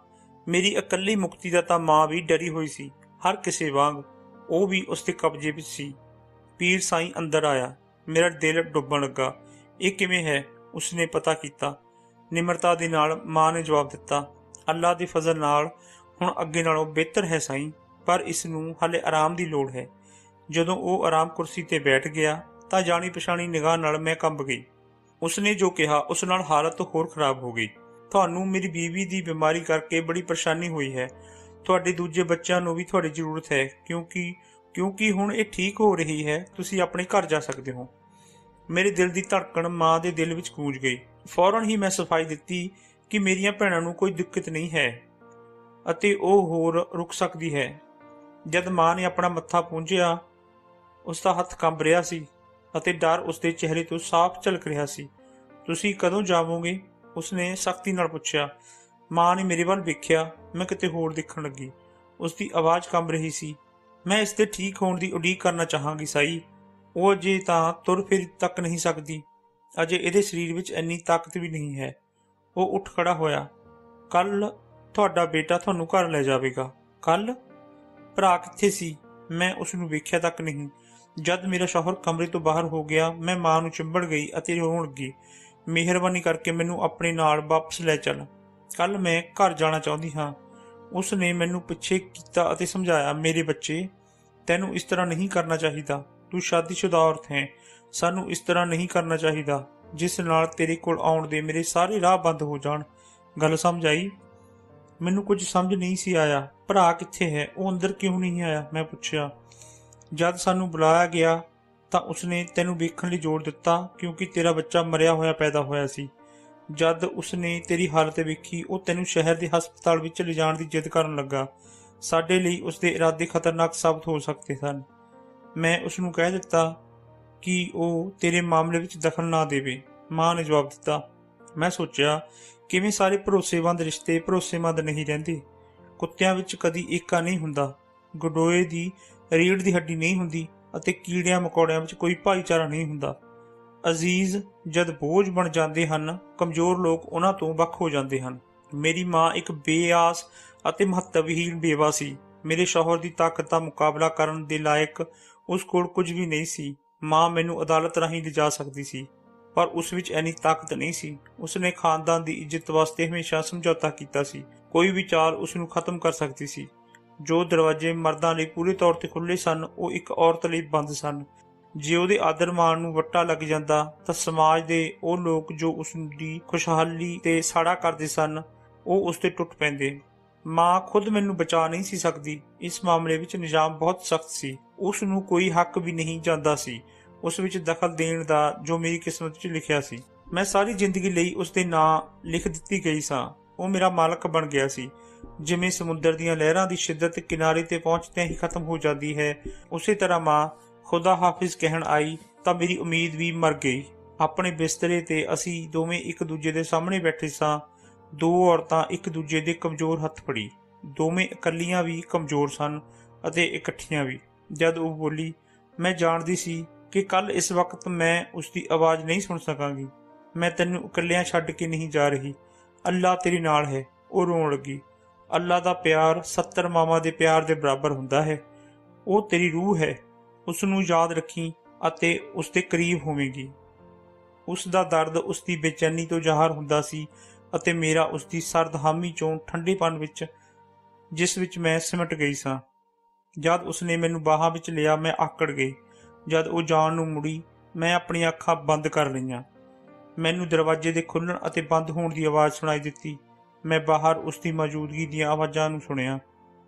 ਮੇਰੀ ਇਕੱਲੀ ਮੁਕਤੀ ਦਾ ਤਾਂ ਮਾਂ ਵੀ ਡਰੀ ਹੋਈ ਸੀ। ਹਰ ਕਿਸੇ ਵਾਂਗ ਉਹ ਵੀ ਉਸਦੇ ਕਬਜ਼ੇ ਵਿੱਚ ਸੀ। ਪੀਰ ਸਾਈਂ ਅੰਦਰ ਆਇਆ। ਮੇਰਾ ਦਿਲ ਡੁੱਬਣ ਲੱਗਾ। ਇਹ ਕਿਵੇਂ ਹੈ? ਉਸਨੇ ਪਤਾ ਕੀਤਾ। ਨਿਮਰਤਾ ਦੇ ਨਾਲ ਮਾਂ ਨੇ ਜਵਾਬ ਦਿੱਤਾ, ਅੱਲਾ ਦੇ ਫਜ਼ਲ ਨਾਲ ਹੁਣ ਅੱਗੇ ਨਾਲੋਂ ਬਿਹਤਰ ਹੈ ਸਾਈਂ, ਪਰ ਇਸ ਨੂੰ ਹਾਲੇ ਆਰਾਮ ਦੀ ਲੋੜ ਹੈ। ਜਦੋਂ ਉਹ ਆਰਾਮ ਕੁਰਸੀ ਤੇ ਬੈਠ ਗਿਆ ਤਾਂ ਜਾਣੀ ਪਛਾਣੀ ਨਿਗਾਹ ਨਾਲ ਮੈਂ ਕੰਬ ਗਈ। ਉਸਨੇ ਜੋ ਕਿਹਾ ਉਸ ਨਾਲ ਹਾਲਤ ਹੋਰ ਖਰਾਬ ਹੋ ਗਈ। ਤੁਹਾਨੂੰ ਮੇਰੀ ਬੀਵੀ ਦੀ ਬਿਮਾਰੀ ਕਰਕੇ ਬੜੀ ਪਰੇਸ਼ਾਨੀ ਹੋਈ ਹੈ। ਤੁਹਾਡੇ ਦੂਜੇ ਬੱਚਿਆਂ ਨੂੰ ਵੀ ਤੁਹਾਡੀ ਜ਼ਰੂਰਤ ਹੈ ਕਿਉਂਕਿ ਹੁਣ ਇਹ ਠੀਕ ਹੋ ਰਹੀ ਹੈ। ਤੁਸੀਂ ਆਪਣੇ ਘਰ ਜਾ ਸਕਦੇ ਹੋ। ਮੇਰੇ ਦਿਲ ਦੀ ਧੜਕਣ ਮਾਂ ਦੇ ਦਿਲ ਵਿੱਚ ਗੂੰਜ ਗਈ। ਫੌਰਨ ਹੀ ਮੈਂ ਸਫਾਈ ਦਿੱਤੀ ਕਿ ਮੇਰੀਆਂ ਭੈਣਾਂ ਨੂੰ ਕੋਈ ਦਿੱਕਤ ਨਹੀਂ ਹੈ ਅਤੇ ਉਹ ਹੋਰ ਰੁਕ ਸਕਦੀ ਹੈ। ਜਦ ਮਾਂ ਨੇ ਆਪਣਾ ਮੱਥਾ ਪੂੰਝਿਆ, ਉਸਦਾ ਹੱਥ ਕੰਬ ਰਿਹਾ ਸੀ ਅਤੇ ਡਰ ਉਸਦੇ ਚਿਹਰੇ ਤੋਂ ਸਾਫ਼ ਝਲਕ ਰਿਹਾ ਸੀ। ਤੁਸੀਂ ਕਦੋਂ ਜਾਵੋਗੇ? ਉਸਨੇ ਸਖਤੀ ਨਾਲ ਪੁੱਛਿਆ। ਮਾਂ ਨੇ ਮੇਰੇ ਵੱਲ ਵੇਖਿਆ। ਮੈਂ ਕਿਤੇ ਹੋਰ ਦੇਖਣ ਲੱਗੀ। ਉਸਦੀ ਆਵਾਜ਼ ਕੰਬ ਰਹੀ ਸੀ। ਮੈਂ ਇਸ ਦੇ ਠੀਕ ਹੋਣ ਦੀ ਉਡੀਕ ਕਰਨਾ ਚਾਹਾਂਗੀ ਸਾਈ। ਉਹ ਅਜੇ ਤਾਂ ਤੁਰ ਫਿਰ ਤੱਕ ਨਹੀਂ ਸਕਦੀ। ਅਜੇ ਇਹਦੇ ਸਰੀਰ ਵਿੱਚ ਇੰਨੀ ਤਾਕਤ ਵੀ ਨਹੀਂ ਹੈ। ਉਹ ਉੱਠ ਖੜਾ ਹੋਇਆ। ਕੱਲ ਤੁਹਾਡਾ ਬੇਟਾ ਤੁਹਾਨੂੰ ਘਰ ਲੈ ਜਾਵੇਗਾ। ਕੱਲ? ਭਰਾ ਕਿੱਥੇ ਸੀ? ਮੈਂ ਉਸ ਨੂੰ ਵੇਖਿਆ ਤੱਕ ਨਹੀਂ। ਜਦ ਮੇਰਾ ਸ਼ੌਹਰ ਕਮਰੇ ਤੋਂ ਬਾਹਰ ਹੋ ਗਿਆ, ਮੈਂ ਮਾਂ ਨੂੰ ਚਿੰਬੜ ਗਈ ਅਤੇ ਰੋਣ ਲੱਗੀ। ਮਿਹਰਬਾਨੀ ਕਰਕੇ ਮੈਨੂੰ ਆਪਣੇ ਨਾਲ ਵਾਪਸ ਲੈ ਚੱਲ। ਕੱਲ ਮੈਂ ਘਰ ਜਾਣਾ ਚਾਹੁੰਦੀ ਹਾਂ। ਉਸ ਨੇ ਮੈਨੂੰ ਪਿੱਛੇ ਕੀਤਾ ਅਤੇ ਸਮਝਾਇਆ, ਮੇਰੇ ਬੱਚੇ, ਤੈਨੂੰ ਇਸ ਤਰ੍ਹਾਂ ਨਹੀਂ ਕਰਨਾ ਚਾਹੀਦਾ। ਤੂੰ ਸ਼ਾਦੀशुदा ਔਰਤ ਹੈ। ਸਾਨੂੰ ਇਸ ਤਰ੍ਹਾਂ ਨਹੀਂ ਕਰਨਾ ਚਾਹੀਦਾ ਜਿਸ ਨਾਲ ਤੇਰੇ ਕੋਲ ਆਉਣ ਦੇ ਮੇਰੇ ਸਾਰੇ ਰਾਹ ਬੰਦ ਹੋ ਜਾਣ। ਗੱਲ ਸਮਝ ਆਈ? ਮੈਨੂੰ ਕੁਝ ਸਮਝ ਨਹੀਂ ਸੀ ਆਇਆ। ਭਰਾ ਕਿੱਥੇ ਹੈ? ਉਹ ਅੰਦਰ ਕਿਉਂ ਨਹੀਂ ਆਇਆ? ਮੈਂ ਪੁੱਛਿਆ। ਜਦ ਸਾਨੂੰ ਬੁਲਾਇਆ ਗਿਆ ਤਾਂ ਉਸਨੇ ਤੈਨੂੰ ਵੇਖਣ ਲਈ ਜ਼ੋਰ ਦਿੱਤਾ ਕਿਉਂਕਿ ਤੇਰਾ ਬੱਚਾ ਮਰਿਆ ਹੋਇਆ ਪੈਦਾ ਹੋਇਆ ਸੀ। ਜਦ ਉਸਨੇ ਤੇਰੀ ਹਾਲਤ ਵੇਖੀ, ਉਹ ਤੈਨੂੰ ਸ਼ਹਿਰ ਦੇ ਹਸਪਤਾਲ ਵਿੱਚ ਲਿਜਾਣ ਦੀ ਜਿੱਦ ਕਰਨ ਲੱਗਾ। ਸਾਡੇ ਲਈ ਉਸਦੇ ਇਰਾਦੇ ਖਤਰਨਾਕ ਸਾਬਤ ਹੋ ਸਕਦੇ ਸਨ। ਮੈਂ ਉਸਨੂੰ ਕਹਿ ਦਿੱਤਾ ਕਿ ਉਹ ਤੇਰੇ ਮਾਮਲੇ ਵਿੱਚ ਦਖਲ ਨਾ ਦੇਵੇ। ਮਾਂ ਨੇ ਜਵਾਬ ਦਿੱਤਾ। ਮੈਂ ਸੋਚਿਆ, ਕਿਵੇਂ ਸਾਰੇ ਭਰੋਸੇਮੰਦ ਰਿਸ਼ਤੇ ਭਰੋਸੇਮੰਦ ਨਹੀਂ ਰਹਿੰਦੇ। ਕੁੱਤਿਆਂ ਵਿੱਚ ਕਦੀ ਏਕਾ ਨਹੀਂ ਹੁੰਦਾ, ਗਡੋਏ ਦੀ ਰੀੜ੍ਹ ਦੀ ਹੱਡੀ ਨਹੀਂ ਹੁੰਦੀ ਅਤੇ ਕੀੜਿਆਂ ਮਕੌੜਿਆਂ ਵਿੱਚ ਕੋਈ ਭਾਈਚਾਰਾ ਨਹੀਂ ਹੁੰਦਾ। ਅਜ਼ੀਜ਼ ਜਦ ਬੋਝ ਬਣ ਜਾਂਦੇ ਹਨ, ਕਮਜ਼ੋਰ ਲੋਕ ਉਹਨਾਂ ਤੋਂ ਵੱਖ ਹੋ ਜਾਂਦੇ ਹਨ। ਮੇਰੀ ਮਾਂ ਇੱਕ ਬੇਆਸ ਅਤੇ ਮਹੱਤਵਹੀਣ ਬੇਵਾ ਸੀ। ਮੇਰੇ ਸ਼ੌਹਰ ਦੀ ਤਾਕਤ ਦਾ ਮੁਕਾਬਲਾ ਕਰਨ ਦੇ ਲਾਇਕ ਉਸ ਕੋਲ ਕੁਝ ਵੀ ਨਹੀਂ ਸੀ। ਮਾਂ ਮੈਨੂੰ ਅਦਾਲਤ ਰਾਹੀਂ ਲਿਜਾ ਸਕਦੀ ਸੀ, ਪਰ ਉਸ ਵਿੱਚ ਇੰਨੀ ਤਾਕਤ ਨਹੀਂ ਸੀ। ਉਸਨੇ ਖਾਨਦਾਨ ਦੀ ਇੱਜ਼ਤ ਵਾਸਤੇ ਹਮੇਸ਼ਾ ਸਮਝੌਤਾ ਕੀਤਾ ਸੀ। ਕੋਈ ਵੀ ਚਾਲ ਉਸ ਨੂੰ ਖਤਮ ਕਰ ਸਕਦੀ ਸੀ। ਜੋ ਦਰਵਾਜ਼ੇ ਮਰਦਾਂ ਲਈ ਪੂਰੇ ਤੌਰ ਤੇ ਖੁੱਲ੍ਹੇ ਸਨ, ਉਹ ਇੱਕ ਔਰਤ ਲਈ ਬੰਦ ਸਨ। ਜੇ ਉਹਦੇ ਆਦਰ ਮਾਣ ਨੂੰ ਵੱਟਾ ਲੱਗ ਜਾਂਦਾ ਤਾਂ ਸਮਾਜ ਦੇ ਉਹ ਲੋਕ ਜੋ ਉਸ ਦੀ ਖੁਸ਼ਹਾਲੀ ਤੇ ਸਾੜਾ ਕਰਦੇ ਸਨ, ਉਹ ਉਸ ਤੇ ਟੁੱਟ ਪੈਂਦੇ। ਮਾਂ ਖੁਦ ਮੈਨੂੰ ਬਚਾ ਨਹੀਂ ਸੀ ਸਕਦੀ। ਇਸ ਮਾਮਲੇ ਵਿੱਚ ਨਿਜ਼ਾਮ ਬਹੁਤ ਸਖਤ ਸੀ। ਉਸ ਨੂੰ ਕੋਈ ਹੱਕ ਵੀ ਨਹੀਂ ਜਾਂਦਾ ਸੀ ਉਸ ਵਿੱਚ ਦਖਲ ਦੇਣ ਦਾ ਜੋ ਮੇਰੀ ਕਿਸਮਤ ਵਿੱਚ ਲਿਖਿਆ ਸੀ। ਮੈਂ ਸਾਰੀ ਜ਼ਿੰਦਗੀ ਲਈ ਉਸ ਦੇ ਨਾਂ ਲਿਖ ਦਿੱਤੀ ਗਈ ਸਾਂ। ਉਹ ਮੇਰਾ ਮਾਲਕ ਬਣ ਗਿਆ ਸੀ। ਜਿਵੇਂ ਸਮੁੰਦਰ ਦੀਆਂ ਲਹਿਰਾਂ ਦੀ ਸ਼ਿੱਦਤ ਕਿਨਾਰੇ ਤੇ ਪਹੁੰਚਦਿਆਂ ਹੀ ਖਤਮ ਹੋ ਜਾਂਦੀ ਹੈ, ਉਸੇ ਤਰ੍ਹਾਂ ਮਾਂ ਖੁਦਾ ਹਾਫਿਜ਼ ਕਹਿਣ ਆਈ ਤਾਂ ਮੇਰੀ ਉਮੀਦ ਵੀ ਮਰ ਗਈ। ਆਪਣੇ ਬਿਸਤਰੇ ਤੇ ਅਸੀਂ ਦੋਵੇਂ ਇੱਕ ਦੂਜੇ ਦੇ ਸਾਹਮਣੇ ਬੈਠੇ ਸਾਂ। ਦੋ ਔਰਤਾਂ ਇੱਕ ਦੂਜੇ ਦੇ ਕਮਜ਼ੋਰ ਹੱਥ ਫੜੀ। ਦੋਵੇਂ ਇਕੱਲੀਆਂ ਵੀ ਕਮਜ਼ੋਰ ਸਨ ਅਤੇ ਇਕੱਠੀਆਂ ਵੀ। ਜਦ ਉਹ ਬੋਲੀ, ਮੈਂ ਜਾਣਦੀ ਸੀ ਕਿ ਕੱਲ ਇਸ ਵਕਤ ਮੈਂ ਉਸਦੀ ਆਵਾਜ਼ ਨਹੀਂ ਸੁਣ ਸਕਾਂਗੀ। ਮੈਂ ਤੈਨੂੰ ਇਕੱਲਿਆਂ ਛੱਡ ਕੇ ਨਹੀਂ ਜਾ ਰਹੀ। ਅੱਲਾ ਤੇਰੇ ਨਾਲ ਹੈ। ਉਹ ਰੋਣ ਲੱਗੀ। ਅੱਲਾ ਦਾ ਪਿਆਰ 70 ਮਾਵਾਂ ਦੇ ਪਿਆਰ ਦੇ ਬਰਾਬਰ ਹੁੰਦਾ ਹੈ। ਉਹ ਤੇਰੀ ਰੂਹ ਹੈ। ਉਸ ਨੂੰ ਯਾਦ ਰੱਖੀ ਅਤੇ ਉਸ ਦੇ ਕਰੀਬ ਹੋਵੇਂਗੀ। ਉਸ ਦਾ ਦਰਦ ਉਸ ਦੀ ਬੇਚੈਨੀ ਤੋਂ ਜ਼ਾਹਰ ਹੁੰਦਾ ਸੀ ਅਤੇ ਮੇਰਾ ਉਸ ਦੀ ਸਰਦ ਹਾਮੀ ਚੋਂ ਠੰਡੇਪਨ ਵਿੱਚ, ਜਿਸ ਵਿੱਚ ਮੈਂ ਸਿਮਟ ਗਈ ਸਾਂ। ਜਦ ਉਸਨੇ ਮੈਨੂੰ ਬਾਹਾਂ ਵਿੱਚ ਲਿਆ, ਮੈਂ ਆਕੜ ਗਈ। ਜਦ ਉਹ ਜਾਣ ਨੂੰ ਮੁੜੀ, ਮੈਂ ਆਪਣੀਆਂ ਅੱਖਾਂ ਬੰਦ ਕਰ ਲਈਆਂ। ਮੈਨੂੰ ਦਰਵਾਜ਼ੇ ਦੇ ਖੁੱਲ੍ਹਣ ਅਤੇ ਬੰਦ ਹੋਣ ਦੀ ਆਵਾਜ਼ ਸੁਣਾਈ ਦਿੱਤੀ। ਮੈਂ ਬਾਹਰ ਉਸ ਦੀ ਮੌਜੂਦਗੀ ਦੀਆਂ ਆਵਾਜ਼ਾਂ ਨੂੰ ਸੁਣਿਆ।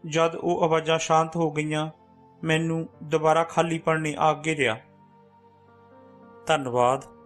ਜਦ ਉਹ ਆਵਾਜ਼ਾਂ ਸ਼ਾਂਤ ਹੋ ਗਈਆਂ, ਮੈਨੂੰ ਦੁਬਾਰਾ ਖਾਲੀਪਣ ਨੇ ਆ ਘੇਰਿਆ। ਧੰਨਵਾਦ।